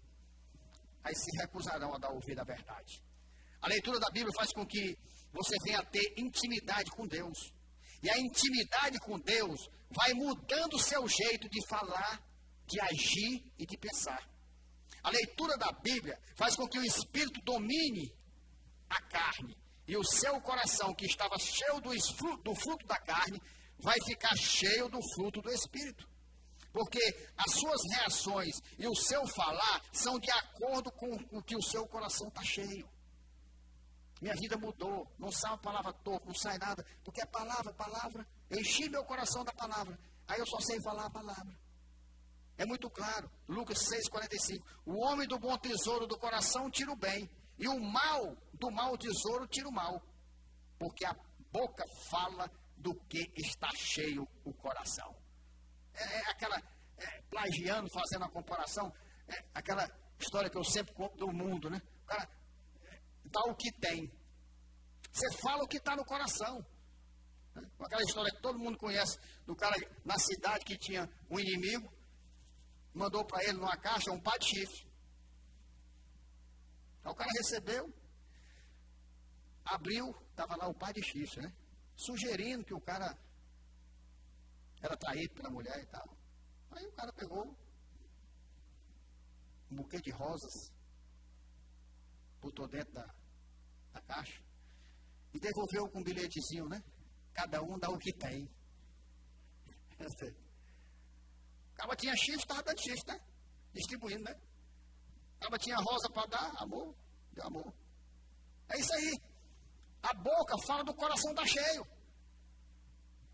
aí se recusarão a dar ouvido à verdade. A leitura da Bíblia faz com que você venha a ter intimidade com Deus. E a intimidade com Deus vai mudando o seu jeito de falar, de agir e de pensar. A leitura da Bíblia faz com que o Espírito domine a carne. E o seu coração, que estava cheio do fruto da carne, vai ficar cheio do fruto do Espírito. Porque as suas reações e o seu falar são de acordo com o que o seu coração está cheio. Minha vida mudou, não sai uma palavra torta, não sai nada, porque é palavra. Eu enchi meu coração da palavra, aí eu só sei falar a palavra. É muito claro, Lucas 6,45. O homem do bom tesouro do coração tira o bem, e o mal do mau tesouro tira o mal. Porque a boca fala do que está cheio o coração. Plagiando, fazendo a comparação, aquela história que eu sempre conto do mundo, né? O cara dá o que tem. Você fala o que está no coração. Aquela história que todo mundo conhece, do cara na cidade que tinha um inimigo, mandou para ele numa caixa um pá de chifre. Aí o cara recebeu, abriu, estava lá o pá de chifre, né? Sugerindo que o cara era traído pela mulher e tal. Aí o cara pegou um buquê de rosas, botou dentro da caixa e devolveu com um bilhetezinho, né? Cada um dá o que tem. O cara tinha chifre, estava dando chifre, né? Distribuindo, né? O cara tinha rosa para dar, amor, deu amor. É isso aí. A boca fala do coração está cheio.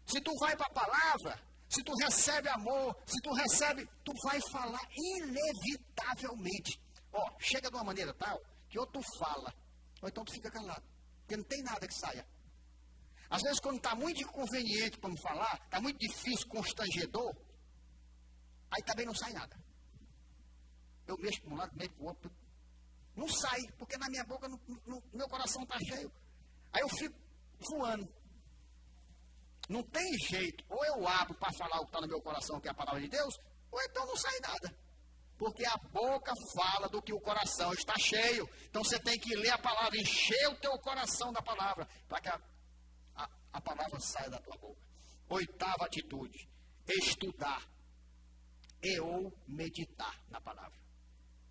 Se tu vai para a palavra, se tu recebe amor, se tu recebe, tu vai falar inevitavelmente. Ó, chega de uma maneira tal que ou tu fala, ou então tu fica calado. Porque não tem nada que saia. Às vezes, quando está muito inconveniente para me falar, está muito difícil, constrangedor, aí também não sai nada. Eu mexo para um lado, mexo para o outro. Não sai, porque na minha boca, meu coração está cheio. Aí eu fico voando. Não tem jeito. Ou eu abro para falar o que está no meu coração, que é a palavra de Deus, ou então não sai nada. Porque a boca fala do que o coração está cheio. Então você tem que ler a palavra, encher o teu coração da palavra, para que a palavra saia da tua boca. 8ª atitude, estudar ou meditar na palavra.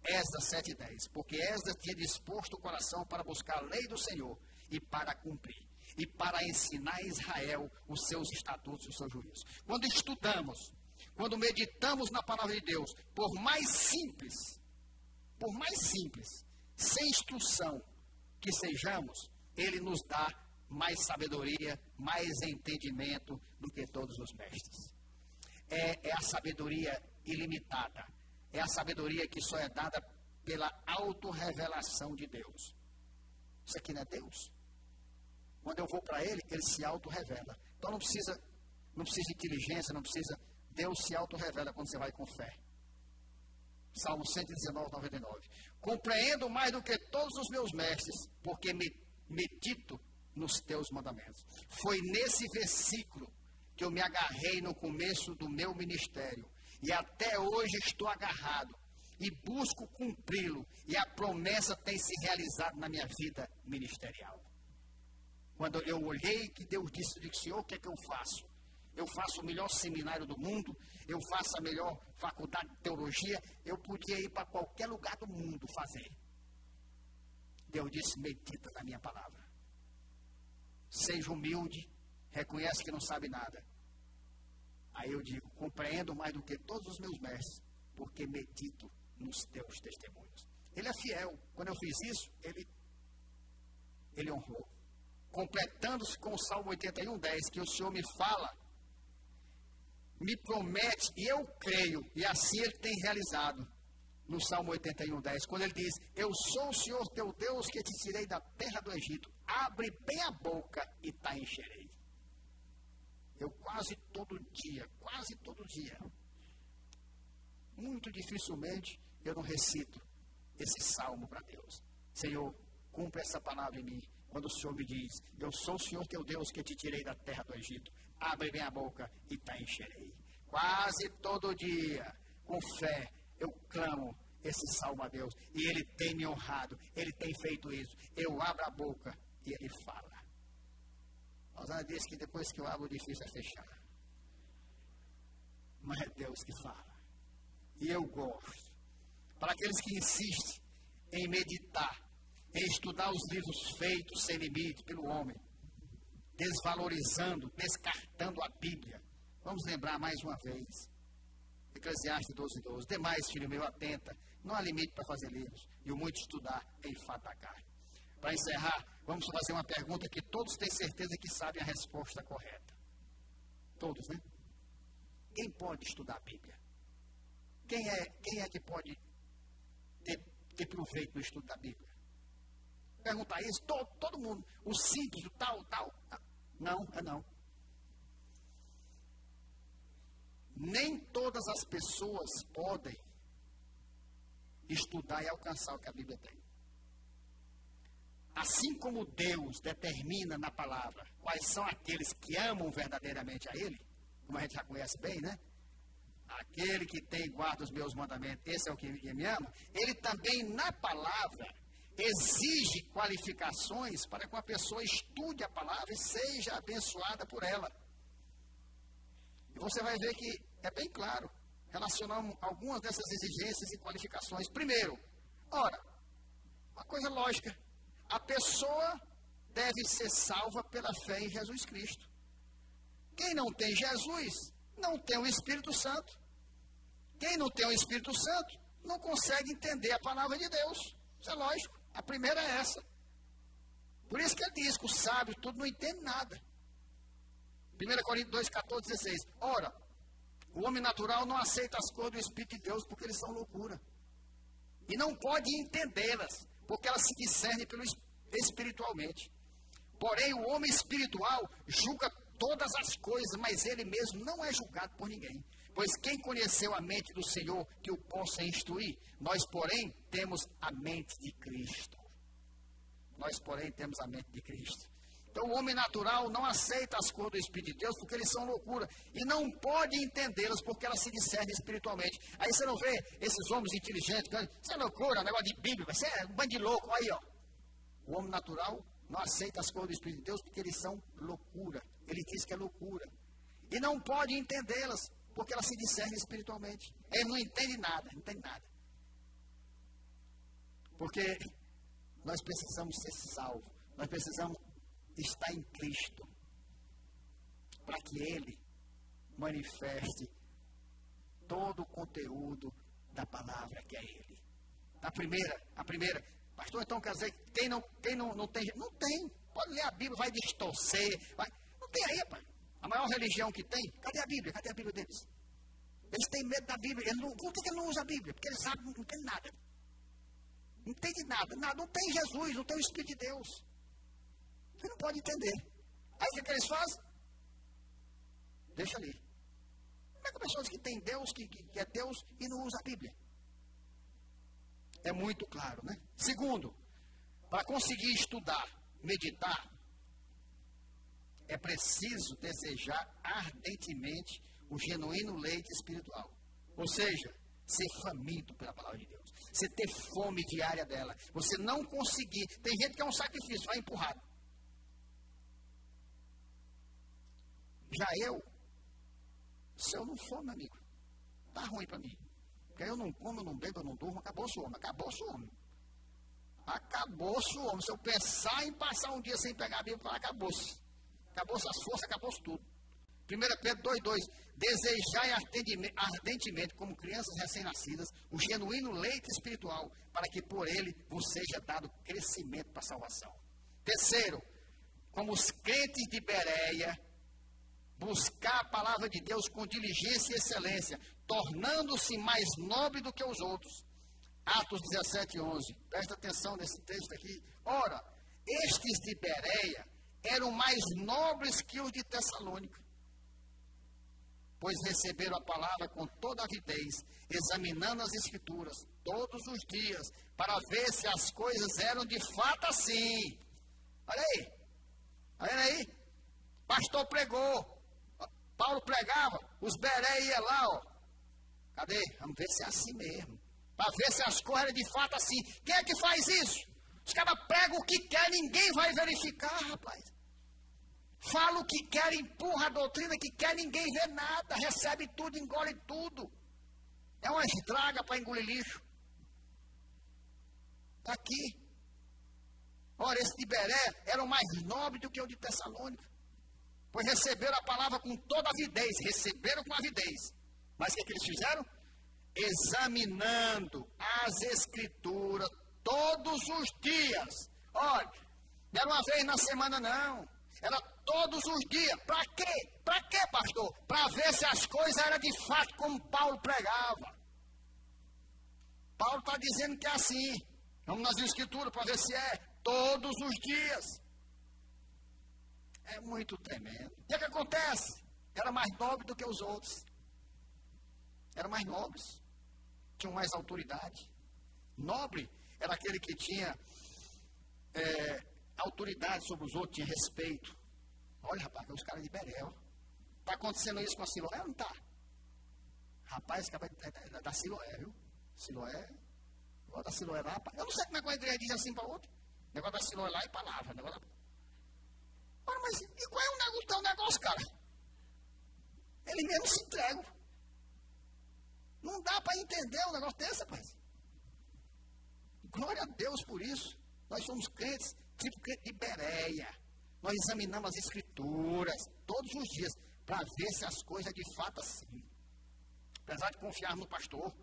Esdras 7:10, porque Esdras tinha disposto o coração para buscar a lei do Senhor e para cumprir, e para ensinar a Israel os seus estatutos e os seus juízos. Quando estudamos, quando meditamos na palavra de Deus, por mais simples, sem instrução que sejamos, Ele nos dá mais sabedoria, mais entendimento do que todos os mestres. É a sabedoria ilimitada. É a sabedoria que só é dada pela autorrevelação de Deus. Isso aqui não é Deus? Quando eu vou para Ele, Ele se autorrevela. Então não precisa de inteligência, não precisa. Deus se autorrevela quando você vai com fé. Salmo 119, 99. Compreendo mais do que todos os meus mestres, porque medito nos teus mandamentos. Foi nesse versículo que eu me agarrei no começo do meu ministério. E até hoje estou agarrado e busco cumpri-lo. E a promessa tem se realizado na minha vida ministerial. Quando eu olhei que Deus disse, eu disse, Senhor, o que é que eu faço? eu faço o melhor seminário do mundo, eu faço a melhor faculdade de teologia, eu podia ir para qualquer lugar do mundo fazer. Deus disse, medita na minha palavra. Seja humilde, reconhece que não sabe nada. Aí eu digo, compreendo mais do que todos os meus mestres, porque medito nos teus testemunhos. Ele é fiel. Quando eu fiz isso, ele honrou. Completando-se com o Salmo 81:10, que o Senhor me fala, me promete, e eu creio, e assim ele tem realizado, no Salmo 81:10, quando ele diz, eu sou o Senhor teu Deus que te tirei da terra do Egito, abre bem a boca e te encherei. Eu quase todo dia, muito dificilmente, eu não recito esse salmo para Deus. Senhor, cumpre essa palavra em mim. Quando o Senhor me diz, eu sou o Senhor teu Deus que te tirei da terra do Egito, abre bem a boca e te encherei. Quase todo dia, com fé, eu clamo esse salmo a Deus. E Ele tem me honrado, Ele tem feito isso. Eu abro a boca e Ele fala. Osana diz que depois que eu abro, o difícil é fechar. Mas é Deus que fala. E eu gosto. Para aqueles que insistem em meditar, em estudar os livros feitos sem limite pelo homem, desvalorizando, descartando a Bíblia. Vamos lembrar mais uma vez. Eclesiastes 12:12. Demais, filho meu, atenta. Não há limite para fazer livros. E o muito estudar é enfado da carne. Para encerrar, vamos fazer uma pergunta que todos têm certeza que sabem a resposta correta. Todos, né? Quem pode estudar a Bíblia? Quem é que pode ter proveito no estudo da Bíblia? Perguntar isso, todo mundo. O simples, o tal. Não. Nem todas as pessoas podem estudar e alcançar o que a Bíblia tem. Assim como Deus determina na palavra quais são aqueles que amam verdadeiramente a Ele, como a gente já conhece bem, né? Aquele que tem e guarda os meus mandamentos, esse é o que me ama. Ele também, na palavra, exige qualificações para que uma pessoa estude a palavra e seja abençoada por ela. E você vai ver que é bem claro, relacionamos algumas dessas exigências e qualificações. Primeiro, uma coisa lógica, a pessoa deve ser salva pela fé em Jesus Cristo. Quem não tem Jesus, não tem o Espírito Santo. Quem não tem o Espírito Santo, não consegue entender a palavra de Deus. Isso é lógico. A primeira é essa. Por isso que ele diz que o sábio tudo não entende nada. 1 Coríntios 2:14-16. Ora, o homem natural não aceita as coisas do Espírito de Deus porque eles são loucura. E não pode entendê-las, porque elas se discernem espiritualmente. Porém, o homem espiritual julga todas as coisas, mas ele mesmo não é julgado por ninguém. Pois quem conheceu a mente do Senhor que o possa instruir? Nós, porém, temos a mente de Cristo. Então, o homem natural não aceita as coisas do Espírito de Deus porque eles são loucura. E não pode entendê-las porque elas se discernem espiritualmente. Aí você não vê esses homens inteligentes, isso é loucura, negócio de Bíblia, você é um bando de louco. Aí, ó. O homem natural não aceita as coisas do Espírito de Deus porque eles são loucura. Ele diz que é loucura. E não pode entendê-las porque elas se discernem espiritualmente. Ele não entende nada. Porque nós precisamos ser salvos. Nós precisamos estar em Cristo. Para que Ele manifeste todo o conteúdo da palavra que é Ele. A primeira, pastor, então quer dizer que quem não tem, não tem. Pode ler a Bíblia, vai distorcer. Não tem aí, rapaz. A maior religião que tem, cadê a Bíblia? Cadê a Bíblia deles? Eles têm medo da Bíblia. Por que ele não usa a Bíblia? Porque eles sabem, não tem nada. Não entende nada. Não tem Jesus, não tem o Espírito de Deus. Você não pode entender. Aí o que eles fazem? Deixa ali. Como é que pessoas que têm Deus, que é Deus e não usa a Bíblia? É muito claro, né? Segundo, para conseguir estudar, meditar, é preciso desejar ardentemente o genuíno leite espiritual. Ou seja, ser faminto pela palavra de Deus. Você ter fome diária dela. Você não conseguir. Tem gente que é um sacrifício, vai empurrado. Já eu Se eu não for, meu amigo, tá ruim para mim. Porque eu não como, eu não bebo, eu não durmo, acabou-se o homem, acabou-se o homem. Acabou-se o homem. Se eu pensar em passar um dia sem pegar a Bíblia, acabou-se. Acabou-se as forças, acabou-se tudo. 1 Pedro 2,2. Desejai ardentemente, como crianças recém-nascidas, o genuíno leite espiritual, para que por ele vos seja dado crescimento para a salvação. Terceiro, como os crentes de Bereia, buscar a palavra de Deus com diligência e excelência, tornando-se mais nobre do que os outros. Atos 17:11. Presta atenção nesse texto aqui. Ora, estes de Bereia eram mais nobres que os de Tessalônica, pois receberam a palavra com toda avidez, examinando as Escrituras todos os dias, para ver se as coisas eram de fato assim. Olha aí. Está vendo aí? Pastor pregou. Paulo pregava, os Bereia iam lá, ó. Cadê? Vamos ver se é assim mesmo. Para ver se as coisas eram de fato assim. Quem é que faz isso? Os caras pregam o que quer, ninguém vai verificar, rapaz. Fala o que quer, empurra a doutrina que quer, ninguém vê nada, recebe tudo, engole tudo. É uma estraga para engolir lixo. Está aqui. Ora, esse de Bereia era o mais nobre do que o de Tessalônica, pois receberam a palavra com toda avidez, receberam com avidez. Mas o que eles fizeram? Examinando as Escrituras todos os dias. Olha, não era uma vez na semana não, era todos os dias. Para quê? Para quê, pastor? Para ver se as coisas eram de fato como Paulo pregava. Paulo está dizendo que é assim. Vamos nas Escrituras para ver se é todos os dias. É muito tremendo. O que é que acontece? Era mais nobre do que os outros. Eram mais nobres. Tinham mais autoridade. Nobre era aquele que tinha autoridade sobre os outros, tinha respeito. Olha, rapaz, os caras de Bereia. Está acontecendo isso com a Siloé? Não está. Rapaz, esse cara é da Siloé, viu? Siloé. Igual da Siloé lá, rapaz. Eu não sei como é que a igreja diz assim para outra. O negócio da Siloé lá é palavra. Negócio da... Olha, mas e qual é o negócio, cara? Ele mesmo se entrega. Não dá para entender um negócio desse, rapaz. Glória a Deus por isso. Nós somos crentes, tipo crente de Bereia. Nós examinamos as Escrituras todos os dias para ver se as coisas de fato assim. Apesar de confiarmos no pastor.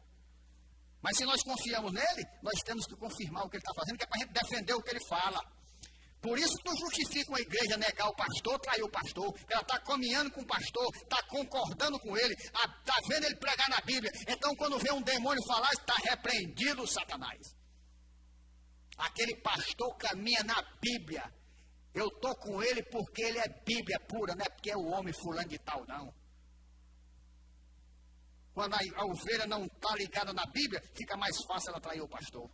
Mas se nós confiamos nele, nós temos que confirmar o que ele está fazendo, que é para a gente defender o que ele fala. Por isso que não justifica uma igreja negar o pastor, trair o pastor. Ela está caminhando com o pastor, está concordando com ele, está vendo ele pregar na Bíblia. Então, quando vê um demônio falar, está repreendido o Satanás. Aquele pastor caminha na Bíblia. Eu estou com ele porque ele é Bíblia pura, não é porque é o homem fulano de tal, não. Quando a ovelha não está ligada na Bíblia, fica mais fácil ela trair o pastor.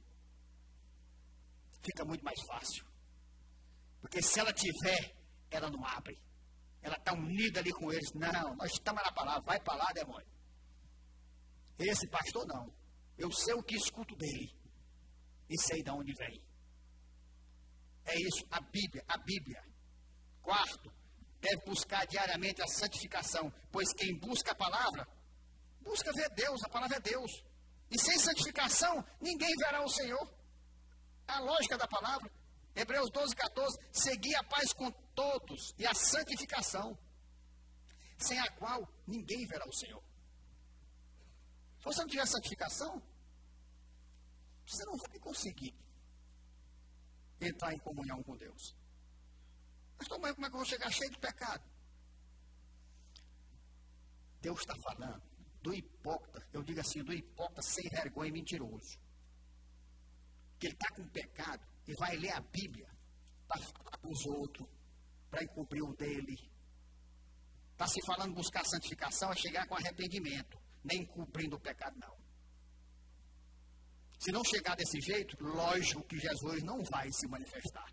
Fica muito mais fácil. Porque se ela tiver, ela não abre. Ela está unida ali com eles. Não, nós estamos na palavra. Vai para lá, demônio. Esse pastor não. Eu sei o que escuto dele. E sei de onde vem. É isso, a Bíblia, a Bíblia. Quarto, deve buscar diariamente a santificação. Pois quem busca a palavra, busca ver Deus. A palavra é Deus. E sem santificação, ninguém verá o Senhor. É a lógica da palavra. Hebreus 12:14, segui a paz com todos e a santificação, sem a qual ninguém verá o Senhor. Se você não tiver santificação, você não vai conseguir entrar em comunhão com Deus. Mas como é que eu vou chegar cheio de pecado? Deus está falando do hipócrita, eu digo assim, do hipócrita sem vergonha e mentiroso. Que ele está com pecado e vai ler a Bíblia para falar com os outros, para encobrir o dele. Está se falando buscar santificação, é chegar com arrependimento, nem encobrindo o pecado, não. Se não chegar desse jeito, lógico que Jesus não vai se manifestar.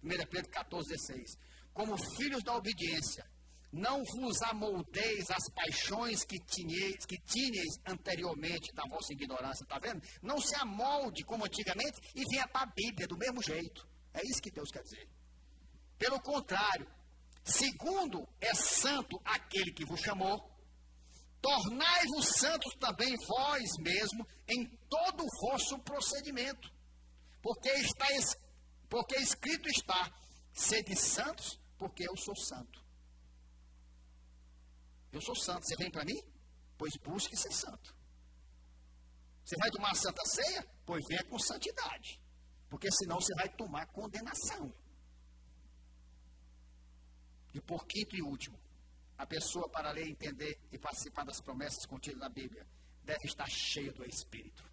1 Pedro 14:16. Como filhos da obediência, não vos amoldeis as paixões que tinhais anteriormente da vossa ignorância, está vendo? Não se amolde como antigamente e venha para a Bíblia do mesmo jeito. É isso que Deus quer dizer. Pelo contrário, segundo é santo aquele que vos chamou, tornai-vos santos também vós mesmo em todo o vosso procedimento, porque escrito está, sede santos, porque eu sou santo. Eu sou santo, você vem para mim? Pois busque ser santo. Você vai tomar a Santa Ceia? Pois venha com santidade, porque senão você vai tomar condenação. E por quinto e último, a pessoa, para ler, entender e participar das promessas contidas na Bíblia, deve estar cheia do Espírito.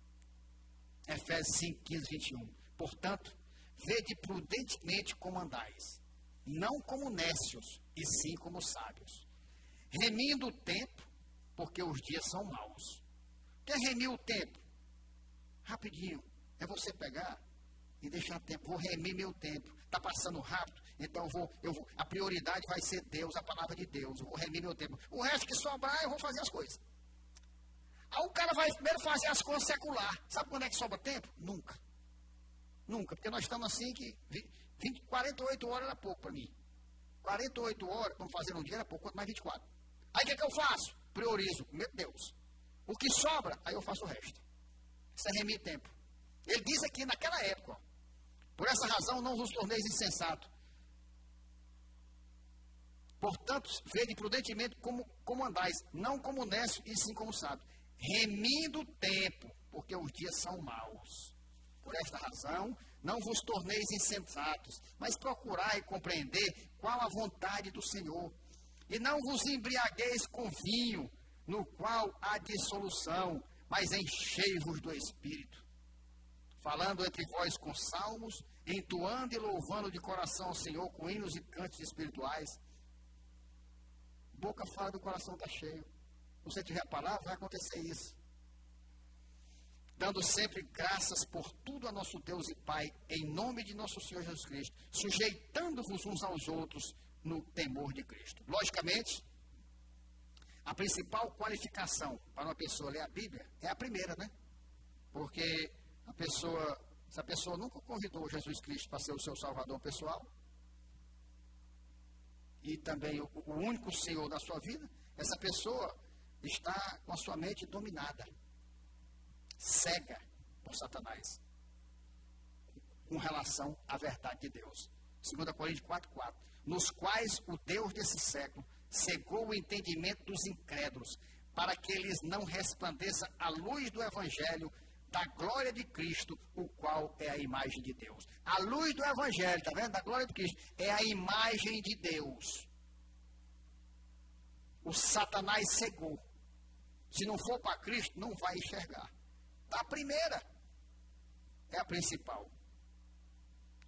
Efésios 5, 15, 21. Portanto, vede prudentemente como andais, não como nécios, e sim como sábios, remindo o tempo, porque os dias são maus. Quer remir o tempo? Rapidinho. É você pegar e deixar tempo. Vou remir meu tempo. Está passando rápido, então eu vou. A prioridade vai ser Deus, a palavra de Deus. Eu vou remir meu tempo. O resto que sobrar, eu vou fazer as coisas. Aí o cara vai primeiro fazer as coisas secular. Sabe quando é que sobra tempo? Nunca. Nunca. Porque nós estamos assim que 48 horas era pouco para mim. 48 horas, vamos fazer um dia era pouco, quanto mais 24. Aí o que eu faço? Priorizo, meu Deus. O que sobra, aí eu faço o resto. Isso é remir tempo. Ele diz aqui naquela época, ó, por essa razão não vos torneis insensato. Portanto, vede prudentemente como andais, não como nécio e sim como sábio, remindo o tempo, porque os dias são maus. Por esta razão, não vos torneis insensatos, mas procurai compreender qual a vontade do Senhor. E não vos embriagueis com vinho, no qual há dissolução, mas enchei-vos do Espírito, falando entre vós com salmos, entoando e louvando de coração ao Senhor com hinos e cantos espirituais. Boca fala do coração está cheio. Se você tiver a palavra, vai acontecer isso. Dando sempre graças por tudo a nosso Deus e Pai, em nome de nosso Senhor Jesus Cristo, sujeitando-vos uns aos outros no temor de Cristo. Logicamente, a principal qualificação para uma pessoa ler a Bíblia é a primeira, né? Porque se a pessoa nunca convidou Jesus Cristo para ser o seu salvador pessoal, e também o único Senhor da sua vida, essa pessoa está com a sua mente dominada, cega por Satanás, com relação à verdade de Deus. 2 Coríntios 4:4, nos quais o Deus desse século cegou o entendimento dos incrédulos, para que eles não resplandeça a luz do Evangelho da glória de Cristo, o qual é a imagem de Deus. A luz do Evangelho, está vendo? Da glória de Cristo, é a imagem de Deus. O Satanás cegou. Se não for para Cristo, não vai enxergar. A primeira é a principal.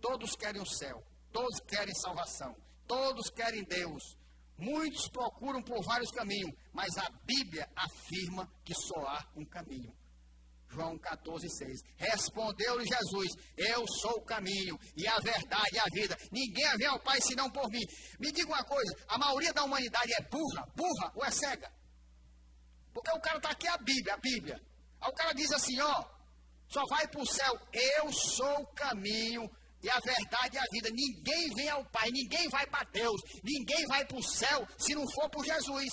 Todos querem o céu, todos querem salvação, todos querem Deus. Muitos procuram por vários caminhos, mas a Bíblia afirma que só há um caminho. João 14:6. Respondeu-lhe Jesus, eu sou o caminho e a verdade e a vida. Ninguém vem ao Pai senão por mim. Me diga uma coisa, a maioria da humanidade é burra ou é cega? Porque o cara está aqui a Bíblia. Aí o cara diz assim, ó, só vai para o céu, eu sou o caminho e a verdade e a vida. Ninguém vem ao Pai, ninguém vai para Deus, ninguém vai para o céu se não for por Jesus.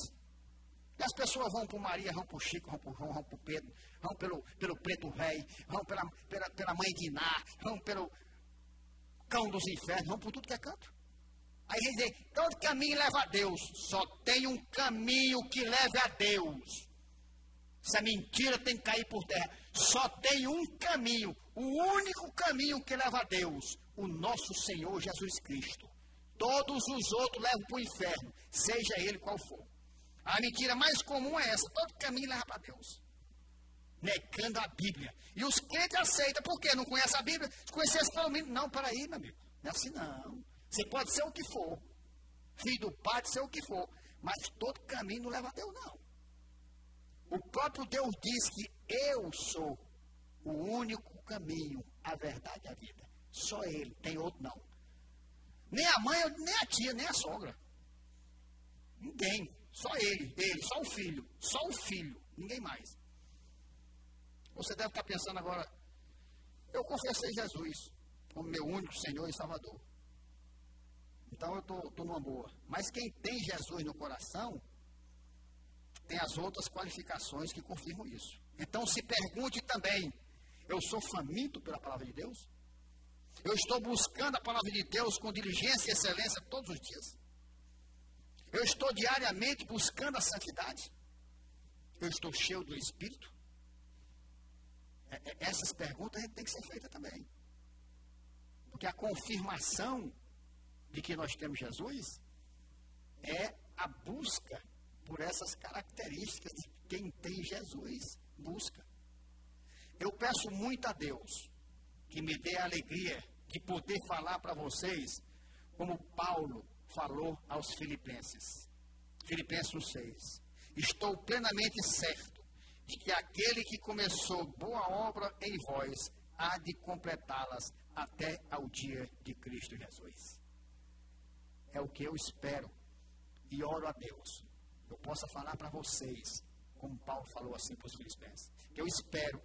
E as pessoas vão por Maria, vão por Chico, vão por João, vão por Pedro, vão pelo preto velho, vão pela mãe de Iná, vão pelo cão dos infernos, vão por tudo que é canto. Aí ele diz, todo caminho leva a Deus, só tem um caminho que leve a Deus. Essa mentira tem que cair por terra. Só tem um caminho, o único caminho que leva a Deus, o nosso Senhor Jesus Cristo. Todos os outros levam para o inferno, seja ele qual for. A mentira mais comum é essa, todo caminho leva para Deus. Negando a Bíblia. E os crentes aceitam, por quê? Não conhece a Bíblia? Se conhecesse pelo menos, não, peraí, meu amigo, não é assim não. Você pode ser o que for, filho do pai, ser o que for, mas todo caminho não leva a Deus, não. O próprio Deus diz que eu sou o único caminho, a verdade e a vida. Só Ele, tem outro não. Nem a mãe, nem a tia, nem a sogra. Ninguém. Só ele, só o filho, ninguém mais. Você deve estar pensando agora, eu confessei Jesus como meu único Senhor e Salvador. Então eu estou numa boa. Mas quem tem Jesus no coração, tem as outras qualificações que confirmam isso. Então se pergunte também, eu sou faminto pela palavra de Deus? Eu estou buscando a palavra de Deus com diligência e excelência todos os dias? Eu estou diariamente buscando a santidade? Eu estou cheio do Espírito? Essas perguntas têm que ser feitas também. Porque a confirmação de que nós temos Jesus é a busca por essas características de quem tem Jesus busca. Eu peço muito a Deus que me dê a alegria de poder falar para vocês como Paulo falou aos Filipenses. Filipenses 1:6. Estou plenamente certo de que aquele que começou boa obra em vós há de completá-las até ao dia de Cristo Jesus. É o que eu espero e oro a Deus. Eu possa falar para vocês, como Paulo falou assim para os Filipenses. Eu espero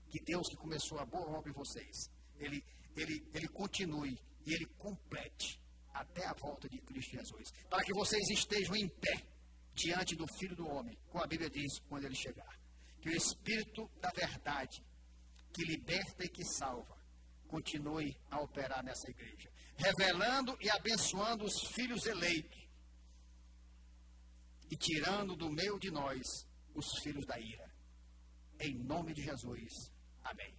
que Deus que começou a boa obra em vocês, Ele continue e Ele complete até a volta de Cristo Jesus. Para que vocês estejam em pé diante do Filho do Homem, como a Bíblia diz, quando Ele chegar. Que o Espírito da verdade, que liberta e que salva, continue a operar nessa igreja, revelando e abençoando os filhos eleitos e tirando do meio de nós os filhos da ira. Em nome de Jesus. Amém.